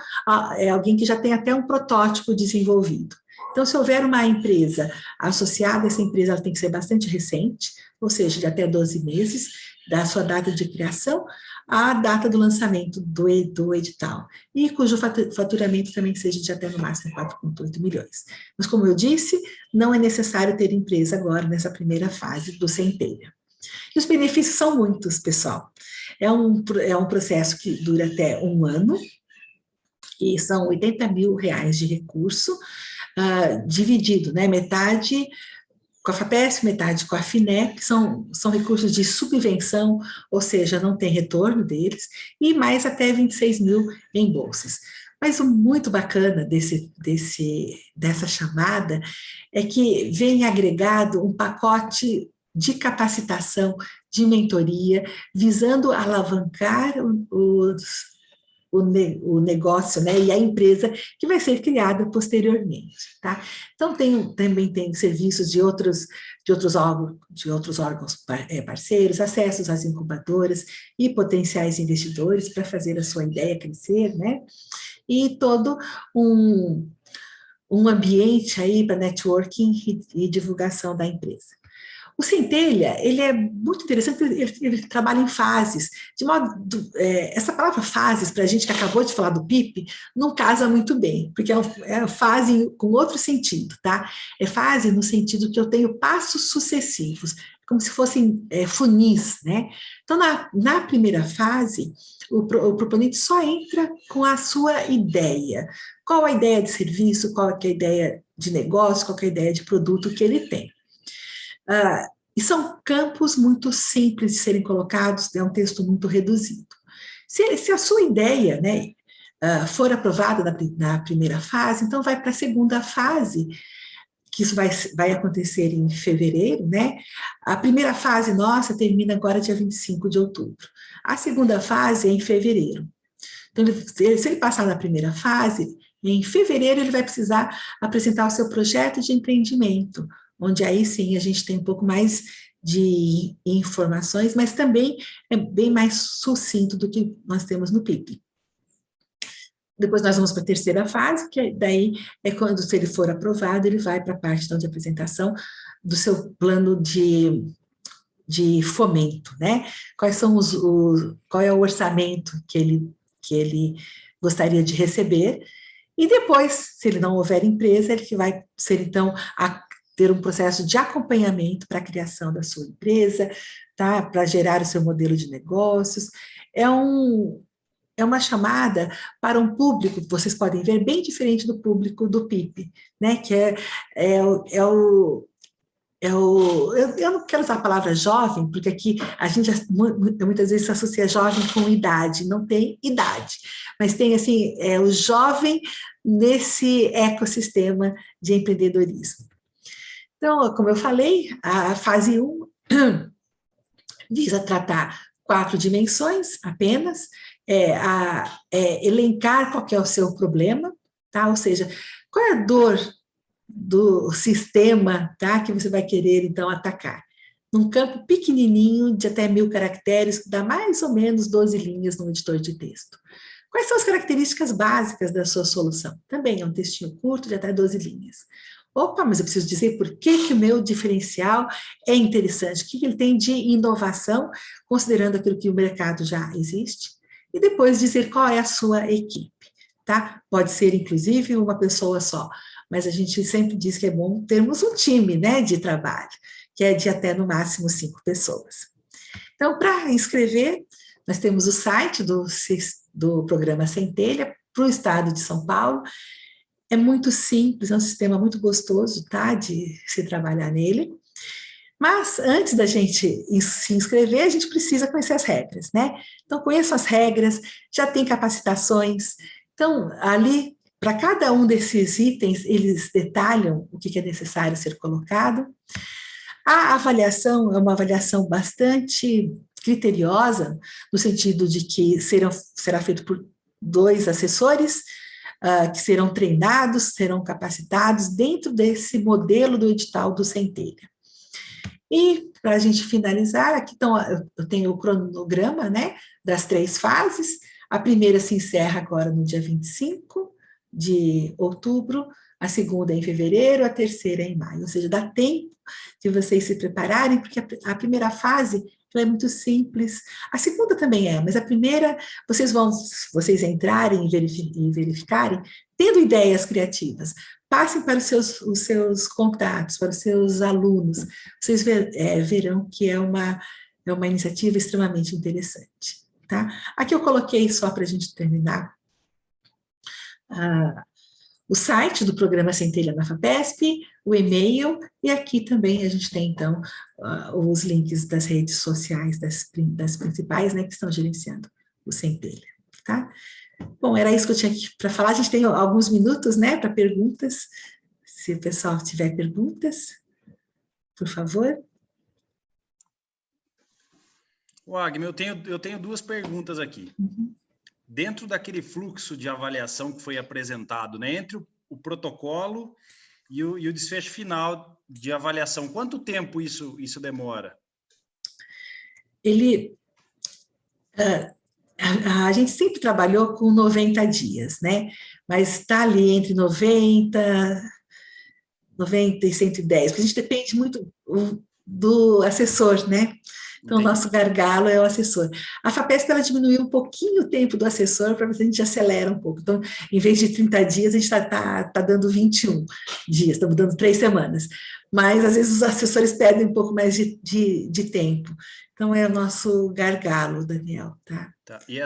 alguém que já tem até um protótipo desenvolvido. Então, se houver uma empresa associada, essa empresa ela tem que ser bastante recente, ou seja, de até 12 meses, da sua data de criação à data do lançamento do edital, e cujo faturamento também seja de até no máximo 4,8 milhões. Mas, como eu disse, não é necessário ter empresa agora nessa primeira fase do Centelha. E os benefícios são muitos, pessoal. É um processo que dura até 1 ano, e são R$80 mil de recurso, dividido, né, metade com a FAPESP, metade com a FINEP, que são recursos de subvenção, ou seja, não tem retorno deles, e mais até 26 mil em bolsas. Mas o muito bacana dessa chamada é que vem agregado um pacote de capacitação, de mentoria, visando alavancar o negócio, né, e a empresa que vai ser criada posteriormente, tá? Então, também tem serviços de outros órgãos parceiros, acessos às incubadoras e potenciais investidores para fazer a sua ideia crescer, né? E todo um ambiente aí para networking e divulgação da empresa. O Centelha, ele é muito interessante, ele trabalha em fases, de modo, essa palavra fases, para a gente que acabou de falar do PIP, não casa muito bem, porque é fase com outro sentido, tá? É fase no sentido que eu tenho passos sucessivos, como se fossem funis, né? Então, na primeira fase, o proponente só entra com a sua ideia. Qual a ideia de serviço, qual é a ideia de negócio, qual é a ideia de produto que ele tem. E são campos muito simples de serem colocados, é um texto muito reduzido. Se a sua ideia, né, for aprovada na primeira fase, então vai para a segunda fase, que isso vai acontecer em fevereiro, né? A primeira fase nossa termina agora dia 25 de outubro. A segunda fase é em fevereiro. Então, se ele passar na primeira fase, em fevereiro ele vai precisar apresentar o seu projeto de empreendimento, onde aí sim a gente tem um pouco mais de informações, mas também é bem mais sucinto do que nós temos no PIP. Depois nós vamos para a terceira fase, que daí é quando, se ele for aprovado, ele vai para a parte então, de apresentação do seu plano de fomento, né? Qual é o orçamento que ele gostaria de receber, e depois, se ele não houver empresa, ele que vai ser, então, ter um processo de acompanhamento para a criação da sua empresa, tá? Para gerar o seu modelo de negócios. É uma chamada para um público, que vocês podem ver, bem diferente do público do PIP, né? Que eu não quero usar a palavra jovem, porque aqui a gente muitas vezes associa jovem com idade, não tem idade, mas tem assim, o jovem nesse ecossistema de empreendedorismo. Então, como eu falei, a fase 1 visa tratar 4 dimensões apenas, elencar qual que é o seu problema, tá? Ou seja, qual é a dor do sistema, tá? Que você vai querer, então, atacar. Num campo pequenininho, de até 1000 caracteres, que dá mais ou menos 12 linhas no editor de texto. Quais são as características básicas da sua solução? Também é um textinho curto, de até 12 linhas. Opa, mas eu preciso dizer por que o meu diferencial é interessante, o que ele tem de inovação, considerando aquilo que o mercado já existe, e depois dizer qual é a sua equipe, tá? Pode ser, inclusive, uma pessoa só, mas a gente sempre diz que é bom termos um time, né, de trabalho, que é de até, no máximo, 5 pessoas. Então, para inscrever, nós temos o site do programa Centelha para o estado de São Paulo. É muito simples, é um sistema muito gostoso, tá, de se trabalhar nele. Mas, antes da gente se inscrever, a gente precisa conhecer as regras, né? Então, conheço as regras, já tem capacitações. Então, ali, para cada um desses itens, eles detalham o que é necessário ser colocado. A avaliação é uma avaliação bastante criteriosa, no sentido de que será feito por 2 assessores, que serão treinados, serão capacitados dentro desse modelo do edital do Centelha. E, para a gente finalizar, aqui então, eu tenho o cronograma, né, das 3 fases. A primeira se encerra agora no dia 25 de outubro, a segunda é em fevereiro, a terceira é em maio, ou seja, dá tempo de vocês se prepararem, porque a primeira fase é muito simples, a segunda também é, mas a primeira, vocês entrarem e verificarem, tendo ideias criativas, passem para os seus contatos, para os seus alunos, vocês verão que é uma iniciativa extremamente interessante, tá? Aqui eu coloquei, só para a gente terminar, o site do programa Centelha na FAPESP, o e-mail, e aqui também a gente tem, então, os links das redes sociais das principais, né, que estão gerenciando o Centelha, tá? Bom, era isso que eu tinha aqui para falar. A gente tem alguns minutos, né, para perguntas. Se o pessoal tiver perguntas, por favor. O Agnes, eu tenho 2 perguntas aqui. Uhum. Dentro daquele fluxo de avaliação que foi apresentado, né, entre o protocolo e o desfecho final de avaliação, quanto tempo isso demora? A gente sempre trabalhou com 90 dias, né? Mas está ali entre 90 e 110, porque a gente depende muito do assessor, né? Então, o nosso gargalo é o assessor. A FAPESP, ela diminuiu um pouquinho o tempo do assessor, para ver se a gente acelera um pouco. Então, em vez de 30 dias, a gente está dando 21 dias, estamos dando 3 semanas. Mas, às vezes, os assessores pedem um pouco mais de tempo. Então, é o nosso gargalo, Daniel, tá? Tá. E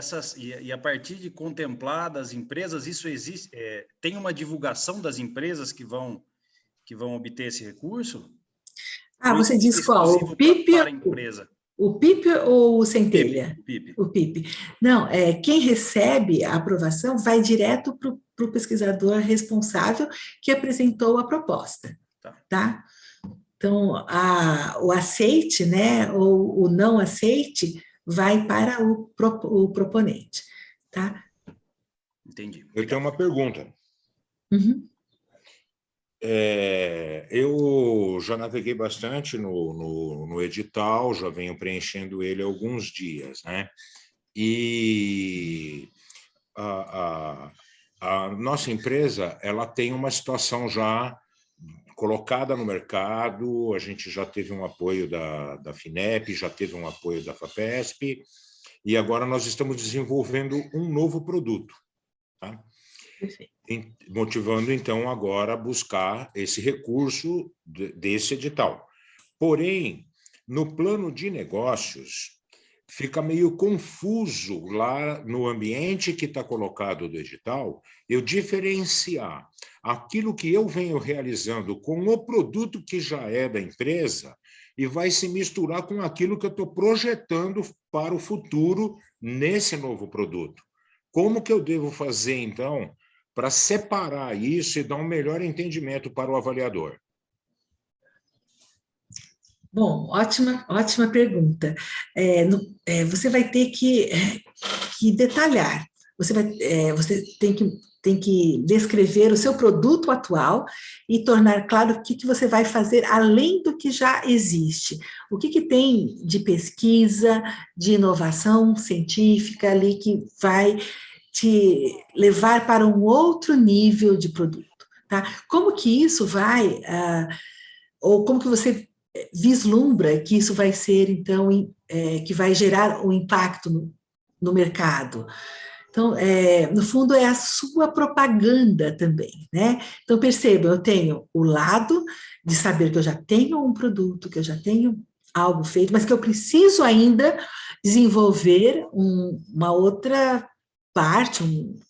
a partir de contemplar das empresas, isso existe? Tem uma divulgação das empresas que vão obter esse recurso? Você diz qual? O PIP? Para a empresa. O PIP ou o Centelha? O PIP. O PIP. Não, quem recebe a aprovação vai direto para o pesquisador responsável que apresentou a proposta, tá? Então, o aceite, né, ou o não aceite, vai para o proponente, tá? Entendi. Eu tenho uma pergunta. Uhum. Eu já naveguei bastante no edital, já venho preenchendo ele há alguns dias, né? E a nossa empresa, ela tem uma situação já colocada no mercado, a gente já teve um apoio da FINEP, já teve um apoio da FAPESP, e agora nós estamos desenvolvendo um novo produto, tá? Perfeito. Motivando, então, agora a buscar esse recurso desse edital. Porém, no plano de negócios, fica meio confuso lá no ambiente que está colocado do edital, eu diferenciar aquilo que eu venho realizando com o produto que já é da empresa e vai se misturar com aquilo que eu estou projetando para o futuro nesse novo produto. Como que eu devo fazer, então, para separar isso e dar um melhor entendimento para o avaliador? Bom, ótima pergunta. Você vai ter que detalhar. Você tem que descrever o seu produto atual e tornar claro o que você vai fazer além do que já existe. O que tem de pesquisa, de inovação científica ali que vai te levar para um outro nível de produto, tá? Como que isso vai, ou como que você vislumbra que isso vai ser, então, que vai gerar um impacto no mercado? Então, no fundo, é a sua propaganda também, né? Então, perceba, eu tenho o lado de saber que eu já tenho um produto, que eu já tenho algo feito, mas que eu preciso ainda desenvolver uma outra parte,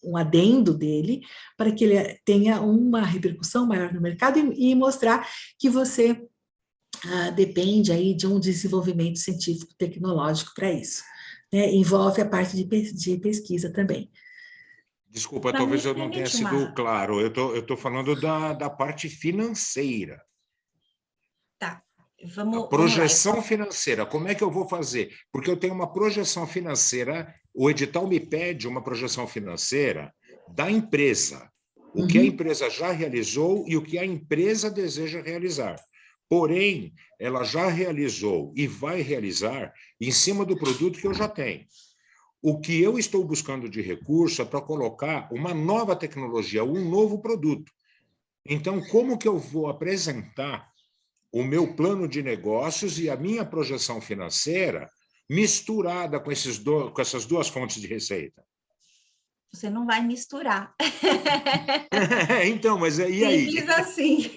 um adendo dele, para que ele tenha uma repercussão maior no mercado e mostrar que você depende aí de um desenvolvimento científico tecnológico para isso. Né? Envolve a parte de pesquisa também. Desculpa, talvez eu não tenha sido claro. Eu tô falando da parte financeira. Tá, A projeção financeira, como é que eu vou fazer? Porque eu tenho uma projeção financeira, o edital me pede uma projeção financeira da empresa, o que a empresa já realizou e o que a empresa deseja realizar. Porém, ela já realizou e vai realizar em cima do produto que eu já tenho. O que eu estou buscando de recurso é para colocar uma nova tecnologia, um novo produto. Então, como que eu vou apresentar o meu plano de negócios e a minha projeção financeira misturada com essas duas fontes de receita? Você não vai misturar. Então, mas e aí? Simples assim.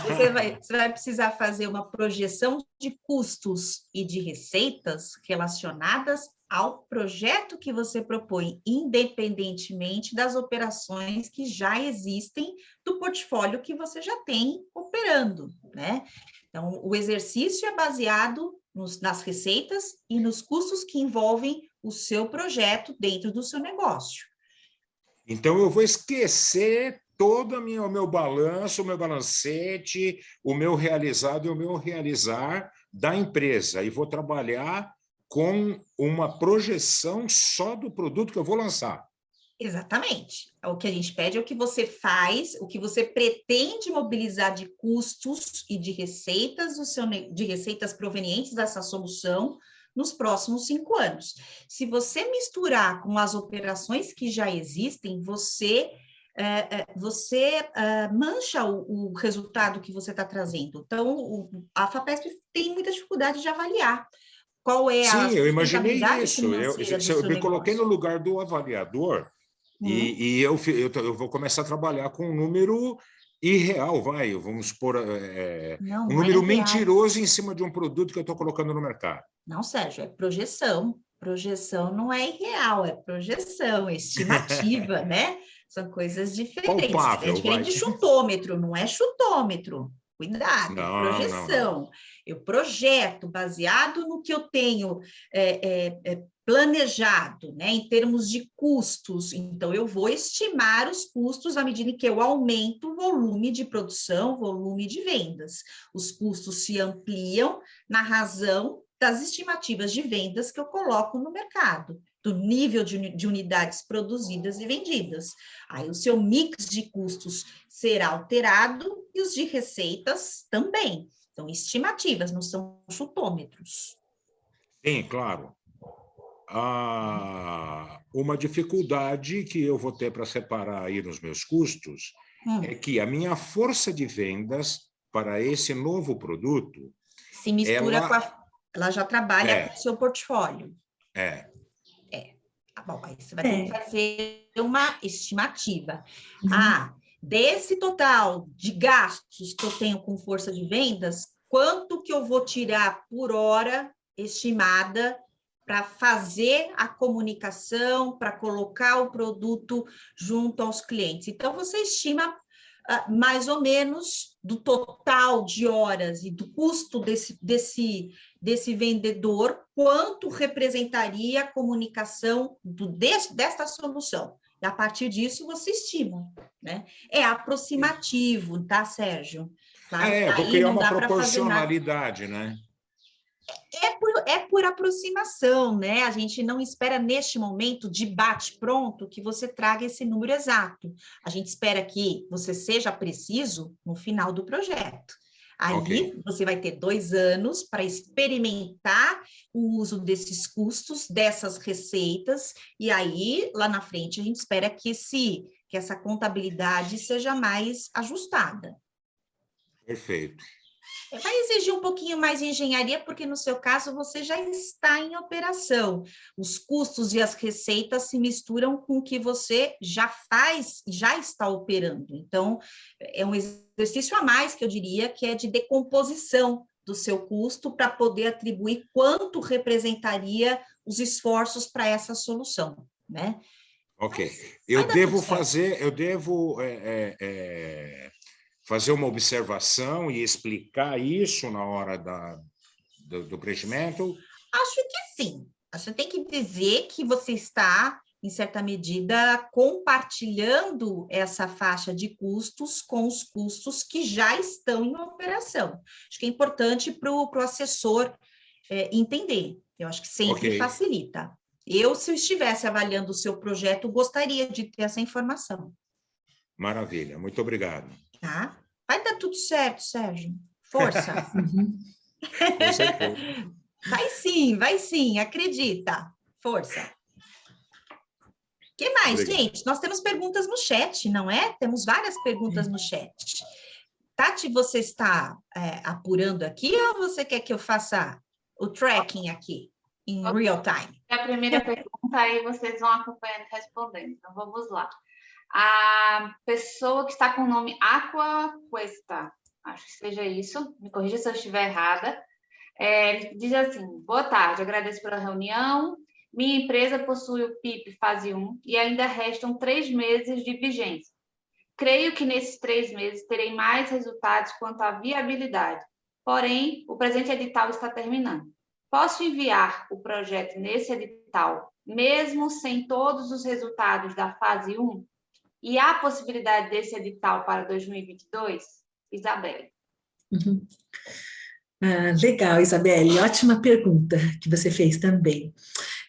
Você vai precisar fazer uma projeção de custos e de receitas relacionadas ao projeto que você propõe, independentemente das operações que já existem do portfólio que você já tem operando, né? Então, o exercício é baseado nas receitas e nos custos que envolvem o seu projeto dentro do seu negócio. Então, eu vou esquecer todo o meu balanço, o meu balancete, o meu realizado e o meu realizar da empresa e vou trabalhar com uma projeção só do produto que eu vou lançar. Exatamente. O que a gente pede é o que você faz, o que você pretende mobilizar de custos e de receitas de receitas provenientes dessa solução nos próximos 5 anos. Se você misturar com as operações que já existem, você mancha o resultado que você está trazendo. Então, a FAPESP tem muita dificuldade de avaliar qual é a Sim, eu imaginei sustentabilidade isso. financeira do seu Eu me coloquei no negócio. lugar do avaliador e eu vou começar a trabalhar com um número irreal, vamos supor, um número mentiroso em cima de um produto que eu estou colocando no mercado. Não, Sérgio, é projeção. Projeção não é irreal, é projeção, é estimativa, né? São coisas diferentes. Palpável, É diferente de chutômetro, não é chutômetro. Cuidado, não, projeção. Não. Eu projeto baseado no que eu tenho planejado, né, em termos de custos. Então, eu vou estimar os custos à medida que eu aumento o volume de produção, volume de vendas. Os custos se ampliam na razão das estimativas de vendas que eu coloco no mercado, do nível de unidades produzidas e vendidas. Aí o seu mix de custos será alterado e os de receitas também. São estimativas, não são chutômetros. Sim, claro. Uma dificuldade que eu vou ter para separar aí nos meus custos é que a minha força de vendas para esse novo produto... Se mistura ela já trabalha com o seu portfólio. Tá bom, aí você vai ter que fazer uma estimativa. Desse total de gastos que eu tenho com força de vendas, quanto que eu vou tirar por hora estimada para fazer a comunicação, para colocar o produto junto aos clientes? Então, você estima mais ou menos do total de horas e do custo desse vendedor, quanto representaria a comunicação desta solução. E a partir disso, você estima, né? É aproximativo, tá, Sérgio? Claro, vou criar uma proporcionalidade, né? É por aproximação, né? A gente não espera, neste momento, de bate-pronto, que você traga esse número exato. A gente espera que você seja preciso no final do projeto. Aí Ok. você vai ter 2 anos para experimentar o uso desses custos, dessas receitas, e aí, lá na frente, a gente espera que essa contabilidade seja mais ajustada. Perfeito. Vai exigir um pouquinho mais de engenharia, porque no seu caso você já está em operação. Os custos e as receitas se misturam com o que você já faz, já está operando. Então, é um exercício a mais que eu diria que é de decomposição do seu custo para poder atribuir quanto representaria os esforços para essa solução, né? Ok. Vai dar tudo certo. Fazer uma observação e explicar isso na hora do preenchimento? Acho que sim. Você tem que dizer que você está, em certa medida, compartilhando essa faixa de custos com os custos que já estão em operação. Acho que é importante para o assessor entender. Eu acho que sempre Ok. facilita. Eu, se eu estivesse avaliando o seu projeto, gostaria de ter essa informação. Maravilha, muito obrigado. Tá? Vai dar tudo certo, Sérgio. Força. Com certeza. Vai sim, acredita. Força. O que mais, Obrigado. gente? Nós temos perguntas no chat, não é? Temos várias perguntas no chat. Tati, você está apurando aqui ou você quer que eu faça o tracking aqui, em real time? A primeira pergunta, aí vocês vão acompanhando e respondendo. Então, vamos lá. A pessoa que está com o nome Aquaquesta, acho que seja isso, me corrija se eu estiver errada, diz assim: boa tarde, agradeço pela reunião. Minha empresa possui o PIP fase 1 e ainda restam 3 meses de vigência. Creio que nesses 3 meses terei mais resultados quanto à viabilidade. Porém, o presente edital está terminando. Posso enviar o projeto nesse edital, mesmo sem todos os resultados da fase 1? E há possibilidade desse edital para 2022? Isabelle. Uhum. Legal, Isabelle, ótima pergunta que você fez também.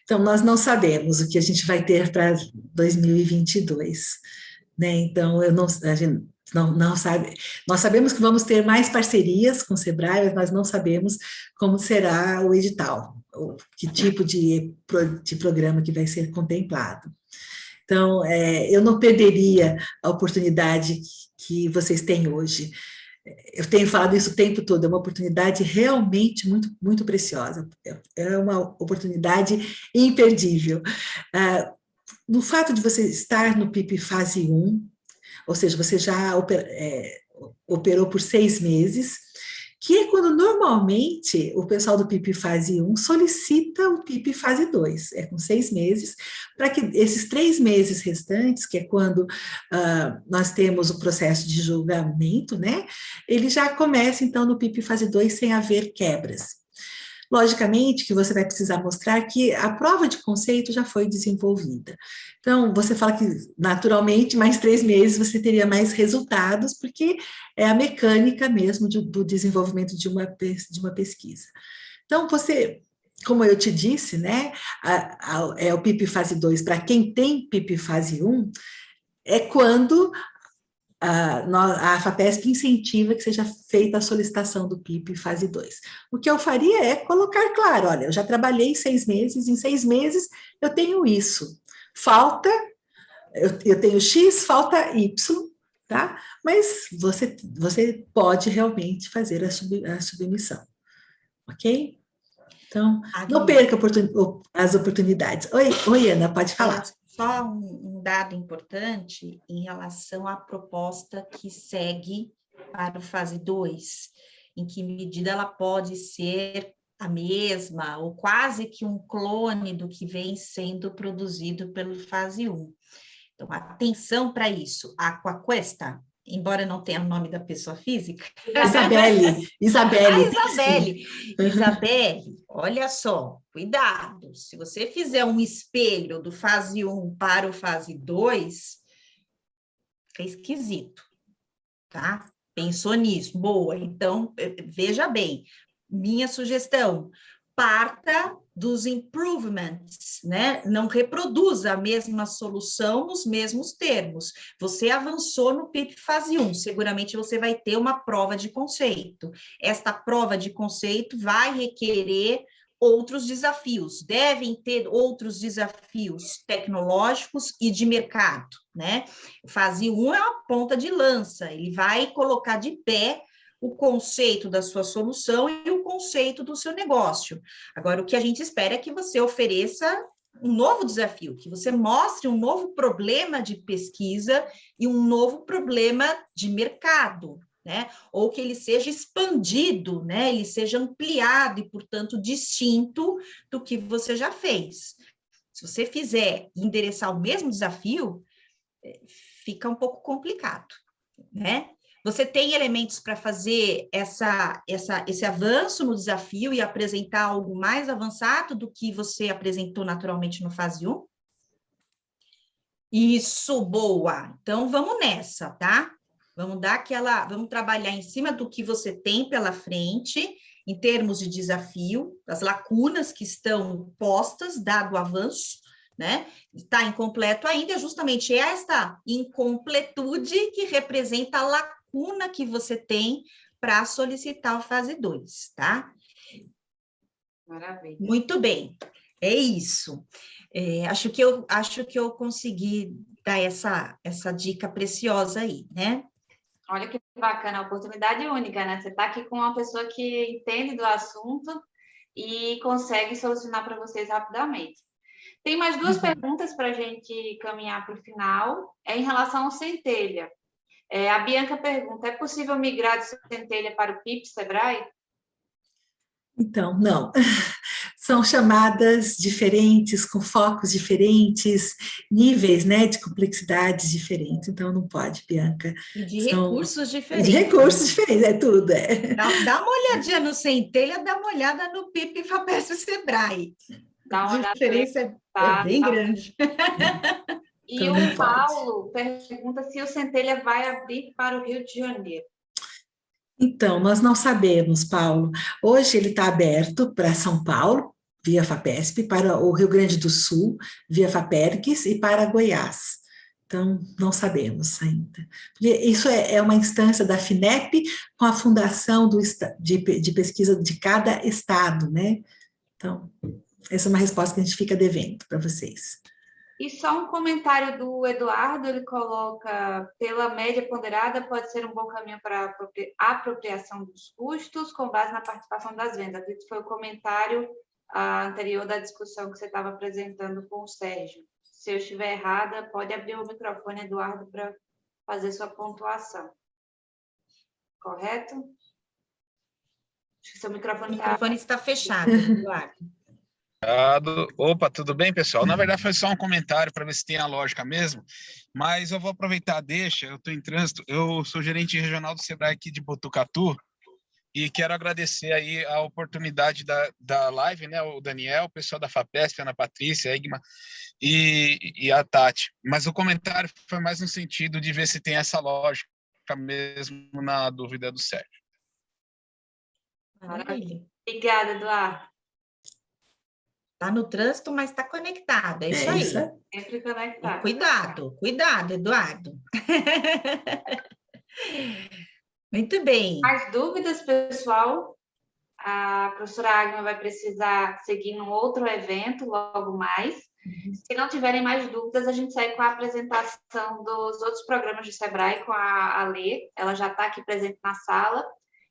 Então, nós não sabemos o que a gente vai ter para 2022, né? Então, a gente não sabe. Nós sabemos que vamos ter mais parcerias com o Sebrae, mas nós não sabemos como será o edital, que tipo de programa que vai ser contemplado. Então, eu não perderia a oportunidade que vocês têm hoje. Eu tenho falado isso o tempo todo, é uma oportunidade realmente muito, muito preciosa, é uma oportunidade imperdível. No fato de você estar no PIP fase 1, ou seja, você já operou por 6 meses, que é quando normalmente o pessoal do PIP fase 1 solicita o PIP fase 2, com 6 meses, para que esses 3 meses restantes, que é quando nós temos o processo de julgamento, né, ele já começa então no PIP fase 2 sem haver quebras. Logicamente que você vai precisar mostrar que a prova de conceito já foi desenvolvida. Então, você fala que, naturalmente, mais 3 meses você teria mais resultados, porque é a mecânica mesmo do desenvolvimento de uma pesquisa. Então, você, como eu te disse, né, o PIP fase 2, para quem tem PIP fase 1, é quando a FAPESP incentiva que seja feita a solicitação do PIP fase 2. O que eu faria é colocar claro, olha, eu já trabalhei 6 meses, em 6 meses eu tenho isso, falta, eu tenho X, falta Y, tá? Mas você pode realmente fazer a submissão, ok? Então, não perca as oportunidades. Oi, Ana, pode falar. Só um dado importante em relação à proposta que segue para o fase 2, em que medida ela pode ser a mesma, ou quase que um clone do que vem sendo produzido pelo fase 1. Então, atenção para isso. A Aquaquesta, embora não tenha o nome da pessoa física... Isabelle. Isabelle, olha só, cuidado. Se você fizer um espelho do fase 1 para o fase 2, é esquisito, tá? Pensou nisso, boa. Então, veja bem, minha sugestão, parta dos improvements, né? Não reproduz a mesma solução nos mesmos termos. Você avançou no PIP fase 1, seguramente você vai ter uma prova de conceito. Esta prova de conceito vai requerer outros desafios, devem ter outros desafios tecnológicos e de mercado, né? Fase 1 é uma ponta de lança, ele vai colocar de pé o conceito da sua solução e o conceito do seu negócio. Agora, o que a gente espera é que você ofereça um novo desafio, que você mostre um novo problema de pesquisa e um novo problema de mercado, né? Ou que ele seja expandido, né? Ele seja ampliado e, portanto, distinto do que você já fez. Se você fizer endereçar o mesmo desafio, fica um pouco complicado, né? Você tem elementos para fazer esse avanço no desafio e apresentar algo mais avançado do que você apresentou naturalmente no fase 1? Isso, boa! Então, vamos nessa, tá? Vamos trabalhar em cima do que você tem pela frente, em termos de desafio, das lacunas que estão postas, dado o avanço, né? Está incompleto ainda, é justamente esta incompletude que representa a lacuna que você tem para solicitar a fase 2, tá? Maravilha. Muito bem, é isso. Acho que eu consegui dar essa dica preciosa aí, né? Olha que bacana, oportunidade única, né? Você está aqui com uma pessoa que entende do assunto e consegue solucionar para vocês rapidamente. Tem mais duas perguntas para a gente caminhar para o final, em relação ao Centelha. A Bianca pergunta, é possível migrar do Centelha para o PIP Sebrae? Então, não. São chamadas diferentes, com focos diferentes, níveis, né, de complexidade diferentes. Então, não pode, Bianca. E de recursos diferentes. De recursos diferentes, é tudo. Dá uma olhadinha no Centelha, dá uma olhada no PIP FAPESP Sebrae. Dá uma olhada. A diferença é bem grande. E então, o Paulo pergunta se o Centelha vai abrir para o Rio de Janeiro. Então, nós não sabemos, Paulo. Hoje ele está aberto para São Paulo, via FAPESP, para o Rio Grande do Sul, via FAPERGS, e para Goiás. Então, não sabemos ainda. Isso é uma instância da FINEP com a fundação de pesquisa de cada estado, né? Então, essa é uma resposta que a gente fica devendo para vocês. E só um comentário do Eduardo, ele coloca, pela média ponderada, pode ser um bom caminho para a apropriação dos custos com base na participação das vendas. Esse foi o comentário anterior da discussão que você estava apresentando com o Sérgio. Se eu estiver errada, pode abrir o microfone, Eduardo, para fazer sua pontuação. Correto? Acho que seu microfone está fechado, Eduardo. Opa, tudo bem, pessoal? Na verdade, foi só um comentário para ver se tem a lógica mesmo, mas eu vou aproveitar, eu estou em trânsito, eu sou gerente regional do Sebrae aqui de Botucatu e quero agradecer aí a oportunidade da live, né, o Daniel, o pessoal da FAPESP, a Ana Patrícia, a Egma e a Tati, mas o comentário foi mais no sentido de ver se tem essa lógica mesmo na dúvida do Sérgio. Maravilha. Obrigada, Eduardo. Está no trânsito, mas está conectado. É isso aí. Sempre conectado. Cuidado, Eduardo. Muito bem. Mais dúvidas, pessoal? A professora Agma vai precisar seguir num outro evento logo mais. Se não tiverem mais dúvidas, a gente segue com a apresentação dos outros programas do Sebrae com a Lê. Ela já está aqui presente na sala.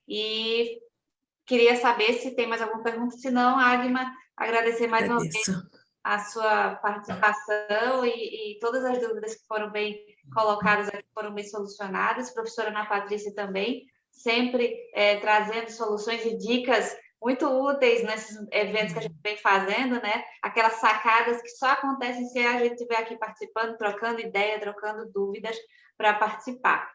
E queria saber se tem mais alguma pergunta. Se não, Agma, agradecer mais uma vez a sua participação e todas as dúvidas que foram bem colocadas aqui, foram bem solucionadas. Professora Ana Patrícia também, sempre trazendo soluções e dicas muito úteis nesses eventos que a gente vem fazendo, né? Aquelas sacadas que só acontecem se a gente estiver aqui participando, trocando ideia, trocando dúvidas para participar.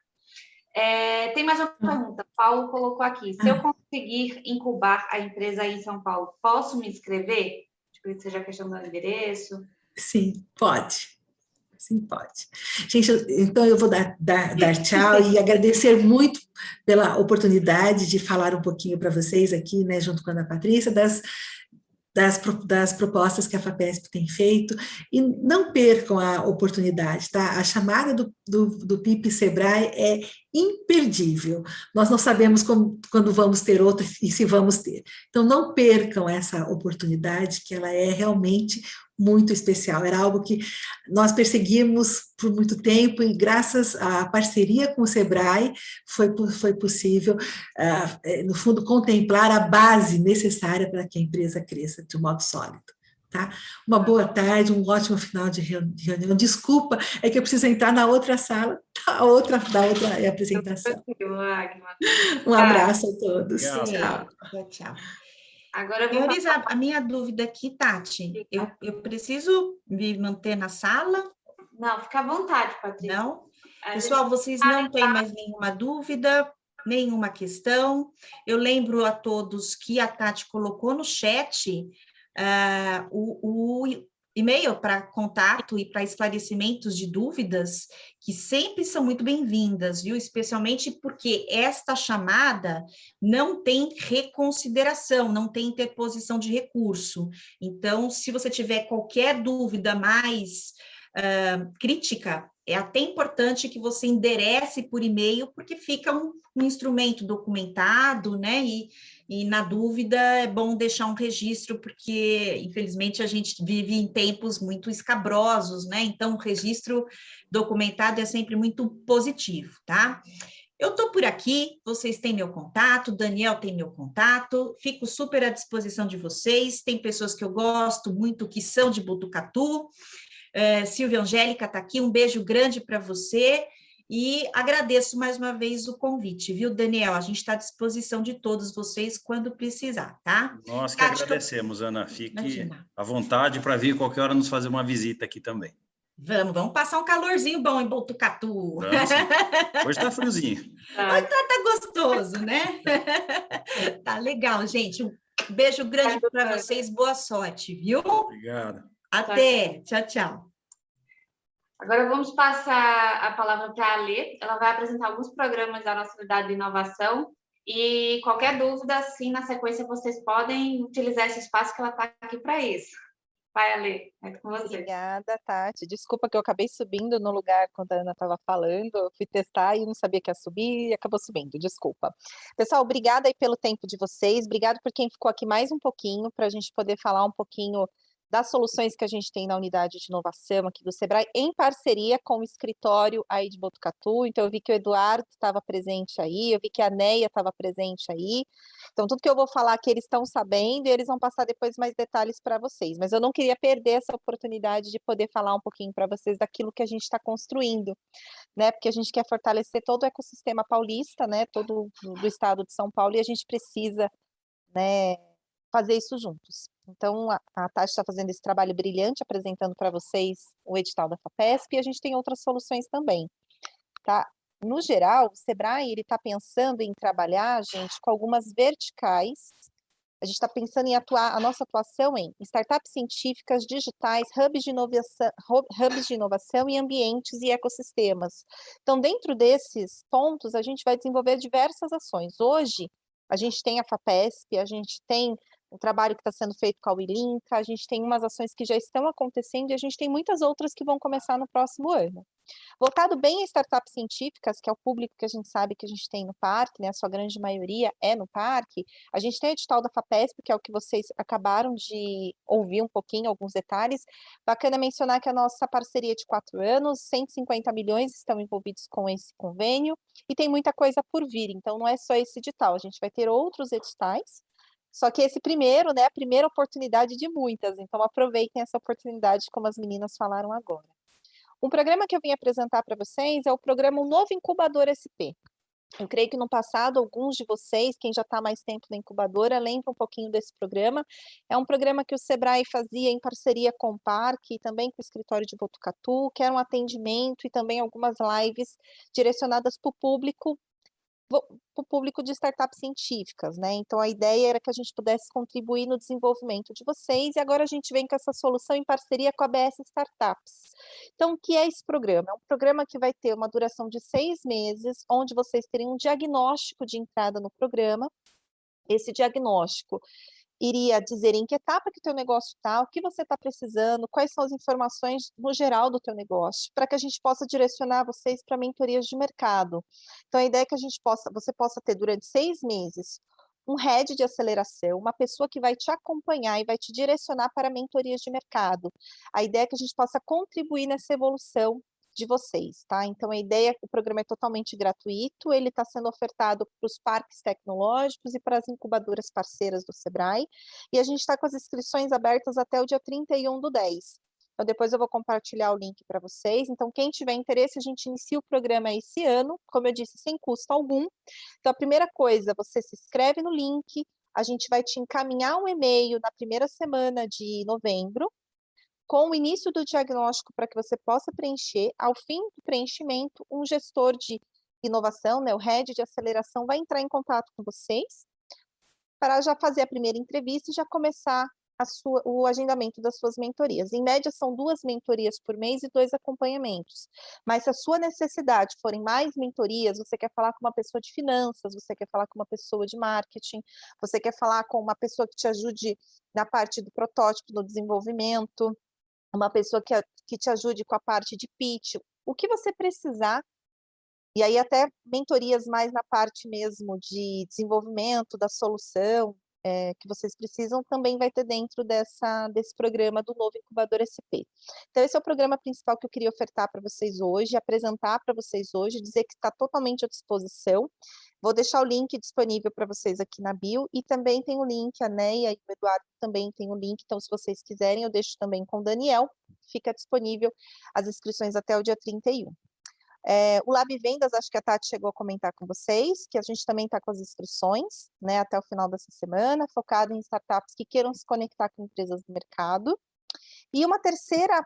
Tem mais uma pergunta. Paulo colocou aqui. Se eu conseguir incubar a empresa aí em São Paulo, posso me inscrever? Acho que seja a questão do endereço. Sim, pode. Sim, pode. Gente, então eu vou dar tchau e agradecer muito pela oportunidade de falar um pouquinho para vocês aqui, né, junto com a Ana Patrícia, das propostas que a FAPESP tem feito, e não percam a oportunidade, tá? A chamada do PIP Sebrae é imperdível. Nós não sabemos quando vamos ter outra e se vamos ter. Então, não percam essa oportunidade, que ela é realmente muito especial. Era algo que nós perseguimos por muito tempo e graças à parceria com o Sebrae foi possível, no fundo, contemplar a base necessária para que a empresa cresça de um modo sólido. Tá? Uma boa tarde, um ótimo final de reunião. Desculpa, é que eu preciso entrar na outra sala, da outra apresentação. Um abraço a todos. Obrigado. Tchau. Agora eu vou Senhores, a minha dúvida aqui, Tati, eu preciso me manter na sala? Não, fica à vontade, Patrícia. Não? Pessoal, vocês não têm mais nenhuma dúvida, nenhuma questão? Eu lembro a todos que a Tati colocou no chat o e-mail para contato e para esclarecimentos de dúvidas, que sempre são muito bem-vindas, viu? Especialmente porque esta chamada não tem reconsideração, não tem interposição de recurso. Então, se você tiver qualquer dúvida mais crítica, é até importante que você enderece por e-mail, porque fica um instrumento documentado, né? E na dúvida é bom deixar um registro, porque infelizmente a gente vive em tempos muito escabrosos, né? Então, o registro documentado é sempre muito positivo, tá? Eu estou por aqui, vocês têm meu contato, Daniel tem meu contato, fico super à disposição de vocês, tem pessoas que eu gosto muito que são de Botucatu, Silvia Angélica está aqui, um beijo grande para você e agradeço mais uma vez o convite, viu, Daniel? A gente está à disposição de todos vocês quando precisar, tá? Nós que agradecemos, Ana. Fique à vontade para vir qualquer hora nos fazer uma visita aqui também. Vamos passar um calorzinho bom em Botucatu. Vamos, sim. Hoje está friozinho. Hoje tá gostoso, né? Tá legal, gente. Um beijo grande para vocês, boa sorte, viu? Obrigado. Até, tchau. Agora vamos passar a palavra para a Alê. Ela vai apresentar alguns programas da nossa unidade de inovação e qualquer dúvida, sim, na sequência vocês podem utilizar esse espaço que ela está aqui para isso. Vai, Alê, é com você. Obrigada, Tati. Desculpa que eu acabei subindo no lugar quando a Ana estava falando, eu fui testar e não sabia que ia subir e acabou subindo, desculpa. Pessoal, obrigada aí pelo tempo de vocês, obrigado por quem ficou aqui mais um pouquinho, para a gente poder falar um pouquinho das soluções que a gente tem na unidade de inovação aqui do Sebrae, em parceria com o escritório aí de Botucatu. Então, eu vi que o Eduardo estava presente aí, eu vi que a Neia estava presente aí. Então, tudo que eu vou falar aqui, eles estão sabendo e eles vão passar depois mais detalhes para vocês. Mas eu não queria perder essa oportunidade de poder falar um pouquinho para vocês daquilo que a gente está construindo, né? Porque a gente quer fortalecer todo o ecossistema paulista, né? Todo do estado de São Paulo, e a gente precisa, né, fazer isso juntos. Então, a Tati está fazendo esse trabalho brilhante, apresentando para vocês o edital da FAPESP, e a gente tem outras soluções também, tá? No geral, o Sebrae está pensando em trabalhar, gente, com algumas verticais. A gente está pensando em a nossa atuação em startups científicas, digitais, hubs de inovação e ambientes e ecossistemas. Então, dentro desses pontos, a gente vai desenvolver diversas ações. Hoje, a gente tem a FAPESP, a gente tem um trabalho que está sendo feito com a Wilinka, a gente tem umas ações que já estão acontecendo e a gente tem muitas outras que vão começar no próximo ano. Voltado bem a startups científicas, que é o público que a gente sabe que a gente tem no parque, né, a sua grande maioria é no parque, a gente tem o edital da FAPESP, que é o que vocês acabaram de ouvir um pouquinho, alguns detalhes. Bacana mencionar que a nossa parceria é de 4 anos, 150 milhões estão envolvidos com esse convênio, e tem muita coisa por vir, então não é só esse edital, a gente vai ter outros editais, só que esse primeiro, né, a primeira oportunidade de muitas, então aproveitem essa oportunidade, como as meninas falaram agora. Um programa que eu vim apresentar para vocês é o programa Novo Incubador SP. Eu creio que no passado, alguns de vocês, quem já está mais tempo na incubadora, lembra um pouquinho desse programa. É um programa que o Sebrae fazia em parceria com o Parque e também com o escritório de Botucatu, que era um atendimento e também algumas lives direcionadas para o público de startups científicas, né? Então, a ideia era que a gente pudesse contribuir no desenvolvimento de vocês, e agora a gente vem com essa solução em parceria com a ABS Startups. Então, o que é esse programa? É um programa que vai ter uma duração de 6 meses, onde vocês terem um diagnóstico de entrada no programa. Esse diagnóstico iria dizer em que etapa que o teu negócio está, o que você está precisando, quais são as informações no geral do teu negócio, para que a gente possa direcionar vocês para mentorias de mercado. Então, a ideia é que você possa ter durante 6 meses um head de aceleração, uma pessoa que vai te acompanhar e vai te direcionar para mentorias de mercado. A ideia é que a gente possa contribuir nessa evolução de vocês, tá? Então, a ideia é que o programa é totalmente gratuito, ele está sendo ofertado para os parques tecnológicos e para as incubadoras parceiras do Sebrae, e a gente está com as inscrições abertas até o dia 31/10. Então, depois eu vou compartilhar o link para vocês. Então, quem tiver interesse, a gente inicia o programa esse ano, como eu disse, sem custo algum. Então, a primeira coisa, você se inscreve no link, a gente vai te encaminhar um e-mail na primeira semana de novembro, com o início do diagnóstico para que você possa preencher. Ao fim do preenchimento, um gestor de inovação, né, o head de aceleração, vai entrar em contato com vocês para já fazer a primeira entrevista e já começar o agendamento das suas mentorias. Em média, são 2 mentorias por mês e 2 acompanhamentos. Mas se a sua necessidade forem mais mentorias, você quer falar com uma pessoa de finanças, você quer falar com uma pessoa de marketing, você quer falar com uma pessoa que te ajude na parte do protótipo, no desenvolvimento, uma pessoa que te ajude com a parte de pitch, o que você precisar, e aí até mentorias mais na parte mesmo de desenvolvimento da solução, que vocês precisam, também vai ter dentro desse programa do novo Incubador SP. Então, esse é o programa principal que eu queria ofertar para vocês hoje, apresentar para vocês hoje, dizer que está totalmente à disposição. Vou deixar o link disponível para vocês aqui na bio, e também tem o link, a Neia e o Eduardo também tem o link, então se vocês quiserem, eu deixo também com o Daniel, fica disponível as inscrições até o dia 31. O Lab Vendas, acho que a Tati chegou a comentar com vocês, que a gente também está com as inscrições, né, até o final dessa semana, focado em startups que queiram se conectar com empresas do mercado. E uma terceira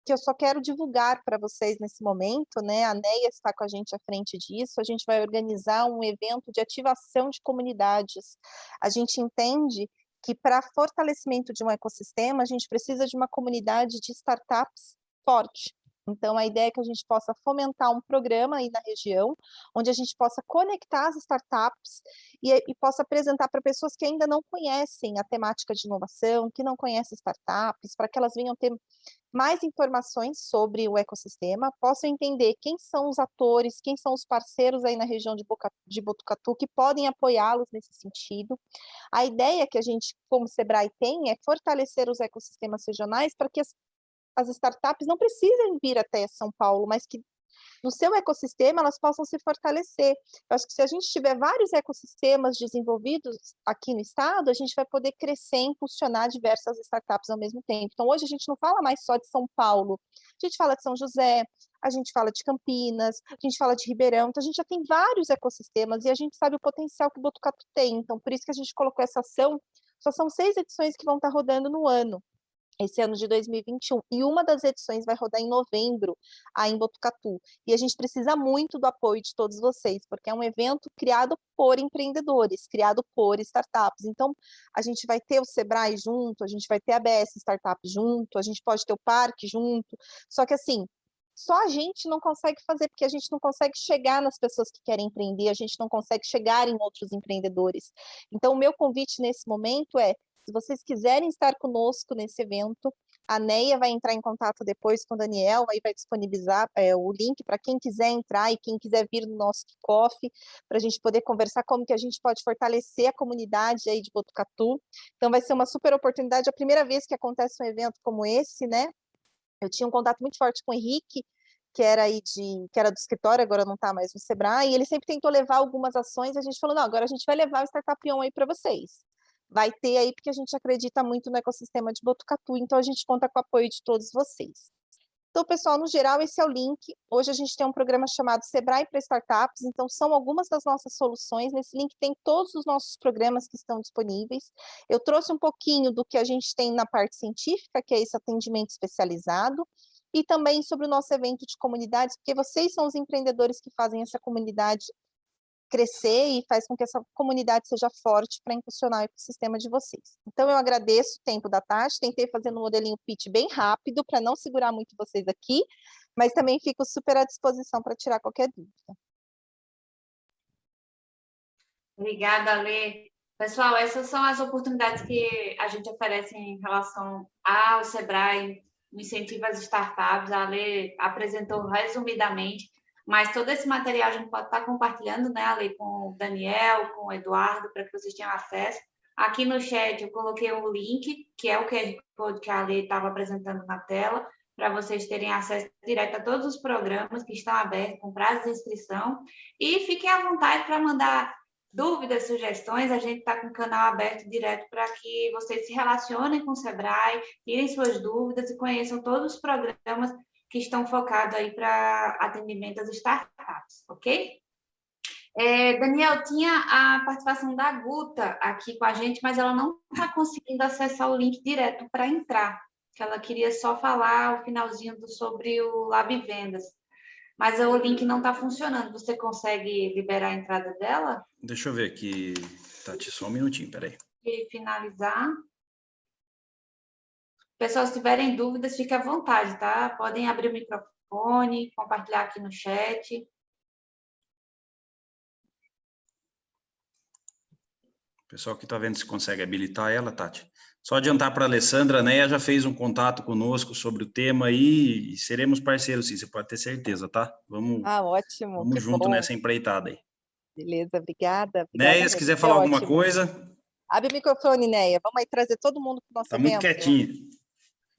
que eu só quero divulgar para vocês nesse momento, né, a Neia está com a gente à frente disso, a gente vai organizar um evento de ativação de comunidades. A gente entende que para fortalecimento de um ecossistema, a gente precisa de uma comunidade de startups forte. Então, a ideia é que a gente possa fomentar um programa aí na região, onde a gente possa conectar as startups e possa apresentar para pessoas que ainda não conhecem a temática de inovação, que não conhecem startups, para que elas venham ter mais informações sobre o ecossistema, possam entender quem são os atores, quem são os parceiros aí na região de Botucatu, que podem apoiá-los nesse sentido. A ideia que a gente, como Sebrae, tem é fortalecer os ecossistemas regionais para que as startups não precisem vir até São Paulo, mas que no seu ecossistema elas possam se fortalecer. Eu acho que se a gente tiver vários ecossistemas desenvolvidos aqui no estado, a gente vai poder crescer e impulsionar diversas startups ao mesmo tempo. Então, hoje a gente não fala mais só de São Paulo, a gente fala de São José, a gente fala de Campinas, a gente fala de Ribeirão, então a gente já tem vários ecossistemas e a gente sabe o potencial que Botucatu tem. Então, por isso que a gente colocou essa ação. Só são 6 edições que vão estar rodando no ano, esse ano de 2021, e uma das edições vai rodar em novembro, aí em Botucatu. E a gente precisa muito do apoio de todos vocês, porque é um evento criado por empreendedores, criado por startups. Então, a gente vai ter o Sebrae junto, a gente vai ter a ABS Startup junto, a gente pode ter o parque junto, só que assim, só a gente não consegue fazer, porque a gente não consegue chegar nas pessoas que querem empreender, a gente não consegue chegar em outros empreendedores. Então, o meu convite nesse momento é, se vocês quiserem estar conosco nesse evento, a Neia vai entrar em contato depois com o Daniel, aí vai disponibilizar o link para quem quiser entrar e quem quiser vir no nosso kickoff, para a gente poder conversar como que a gente pode fortalecer a comunidade aí de Botucatu. Então vai ser uma super oportunidade, a primeira vez que acontece um evento como esse, né? Eu tinha um contato muito forte com o Henrique, que era do escritório, agora não está mais no Sebrae, e ele sempre tentou levar algumas ações, e a gente falou, não, agora a gente vai levar o Startup On aí para vocês. Vai ter aí, porque a gente acredita muito no ecossistema de Botucatu, então a gente conta com o apoio de todos vocês. Então, pessoal, no geral, esse é o link. Hoje a gente tem um programa chamado Sebrae para Startups, então são algumas das nossas soluções. Nesse link tem todos os nossos programas que estão disponíveis. Eu trouxe um pouquinho do que a gente tem na parte científica, que é esse atendimento especializado, e também sobre o nosso evento de comunidades, porque vocês são os empreendedores que fazem essa comunidade crescer e faz com que essa comunidade seja forte para impulsionar o ecossistema de vocês. Então, eu agradeço o tempo da Tati, tentei fazer um modelinho pitch bem rápido, para não segurar muito vocês aqui, mas também fico super à disposição para tirar qualquer dúvida. Obrigada, Lê. Pessoal, essas são as oportunidades que a gente oferece em relação ao Sebrae, no incentivo às startups. A Ale apresentou resumidamente, mas todo esse material a gente pode estar compartilhando, né, Ale, com o Daniel, com o Eduardo, para que vocês tenham acesso. Aqui no chat eu coloquei o link, que é o QR Code que a Ale estava apresentando na tela, para vocês terem acesso direto a todos os programas que estão abertos, com prazo de inscrição. E fiquem à vontade para mandar dúvidas, sugestões. A gente está com o canal aberto direto para que vocês se relacionem com o Sebrae, tirem suas dúvidas e conheçam todos os programas que estão focados aí para atendimento às startups, ok? Daniel, tinha a participação da Guta aqui com a gente, mas ela não está conseguindo acessar o link direto para entrar, que ela queria só falar o finalzinho sobre o Lab Vendas. Mas o link não está funcionando. Você consegue liberar a entrada dela? Deixa eu ver aqui, Tati, só um minutinho, peraí. E finalizar. Pessoal, se tiverem dúvidas, fiquem à vontade, tá? Podem abrir o microfone, compartilhar aqui no chat. Pessoal que está vendo se consegue habilitar ela, Tati. Só adiantar para a Alessandra, a Neia já fez um contato conosco sobre o tema aí e seremos parceiros, sim, você pode ter certeza, tá? Ótimo. Vamos junto bom. Nessa empreitada aí. Beleza, obrigada. Neia, se quiser falar alguma coisa. Abre o microfone, Neia. Vamos aí trazer todo mundo para o nosso evento. Tá muito quietinho.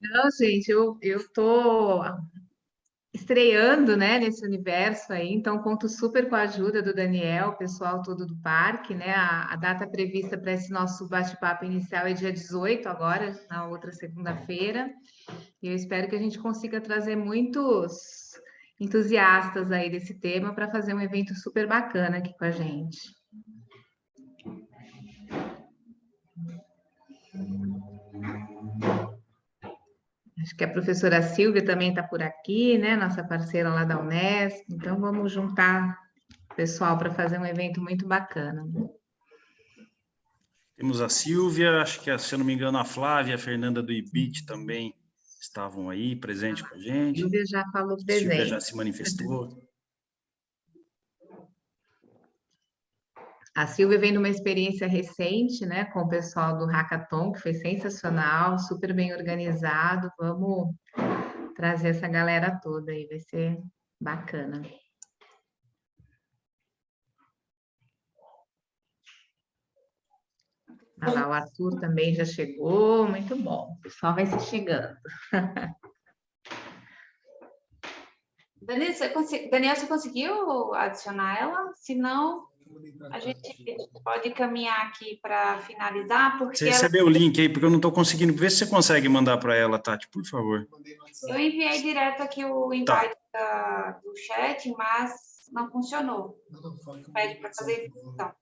Não, gente, eu estou estreando, né, nesse universo aí, então conto super com a ajuda do Daniel, o pessoal todo do parque, né? A data prevista para esse nosso bate-papo inicial é dia 18 agora, na outra segunda-feira, e eu espero que a gente consiga trazer muitos entusiastas aí desse tema para fazer um evento super bacana aqui com a gente. Acho que a professora Silvia também está por aqui, né? Nossa parceira lá da Unesp. Então, vamos juntar o pessoal para fazer um evento muito bacana. Temos a Silvia, acho que, se eu não me engano, a Flávia, a Fernanda do IBIT também estavam aí, presente com a gente. A Silvia já falou presente. A Silvia já se manifestou. A Silvia vem de uma experiência recente, né, com o pessoal do Hackathon, que foi sensacional, super bem organizado. Vamos trazer essa galera toda aí, vai ser bacana. Ah lá, o Arthur também já chegou, muito bom. O pessoal vai se chegando. Daniel, você conseguiu adicionar ela? Se não, a gente pode caminhar aqui para finalizar, porque você recebeu o link aí, porque eu não estou conseguindo. Vê se você consegue mandar para ela, Tati, por favor. Eu enviei direto aqui o invite do chat, mas não funcionou. Pede para fazer então.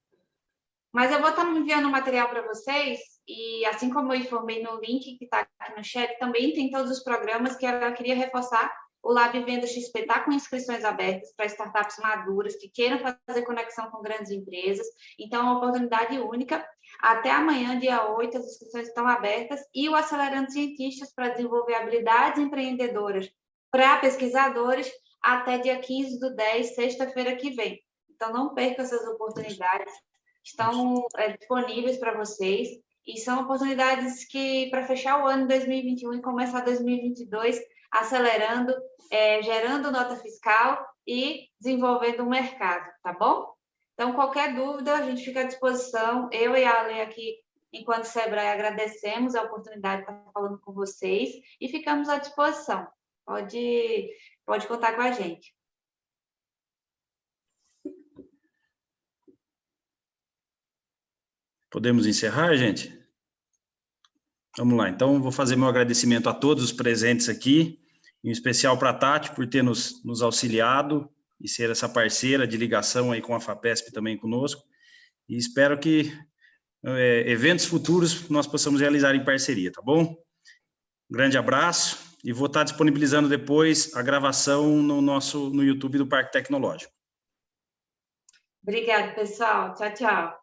Mas eu vou estar enviando o material para vocês, e assim como eu informei no link que está aqui no chat, também tem todos os programas que eu queria reforçar. O Lab Venda XP está com inscrições abertas para startups maduras que queiram fazer conexão com grandes empresas. Então, é uma oportunidade única. Até amanhã, dia 8, as inscrições estão abertas. E o Acelerando Cientistas para desenvolver habilidades empreendedoras para pesquisadores até dia 15/10, sexta-feira que vem. Então, não percam essas oportunidades. Estão disponíveis para vocês. E são oportunidades que, para fechar o ano 2021 e começar 2022, acelerando, gerando nota fiscal e desenvolvendo o mercado, tá bom? Então, qualquer dúvida, a gente fica à disposição. Eu e a Ale aqui, enquanto Sebrae, agradecemos a oportunidade de estar falando com vocês e ficamos à disposição. Pode contar com a gente. Podemos encerrar, gente? Vamos lá, então vou fazer meu agradecimento a todos os presentes aqui, em especial para a Tati por ter nos auxiliado e ser essa parceira de ligação aí com a FAPESP também conosco, e espero que eventos futuros nós possamos realizar em parceria, tá bom? Um grande abraço e vou estar disponibilizando depois a gravação no YouTube do Parque Tecnológico. Obrigada, pessoal. Tchau, tchau.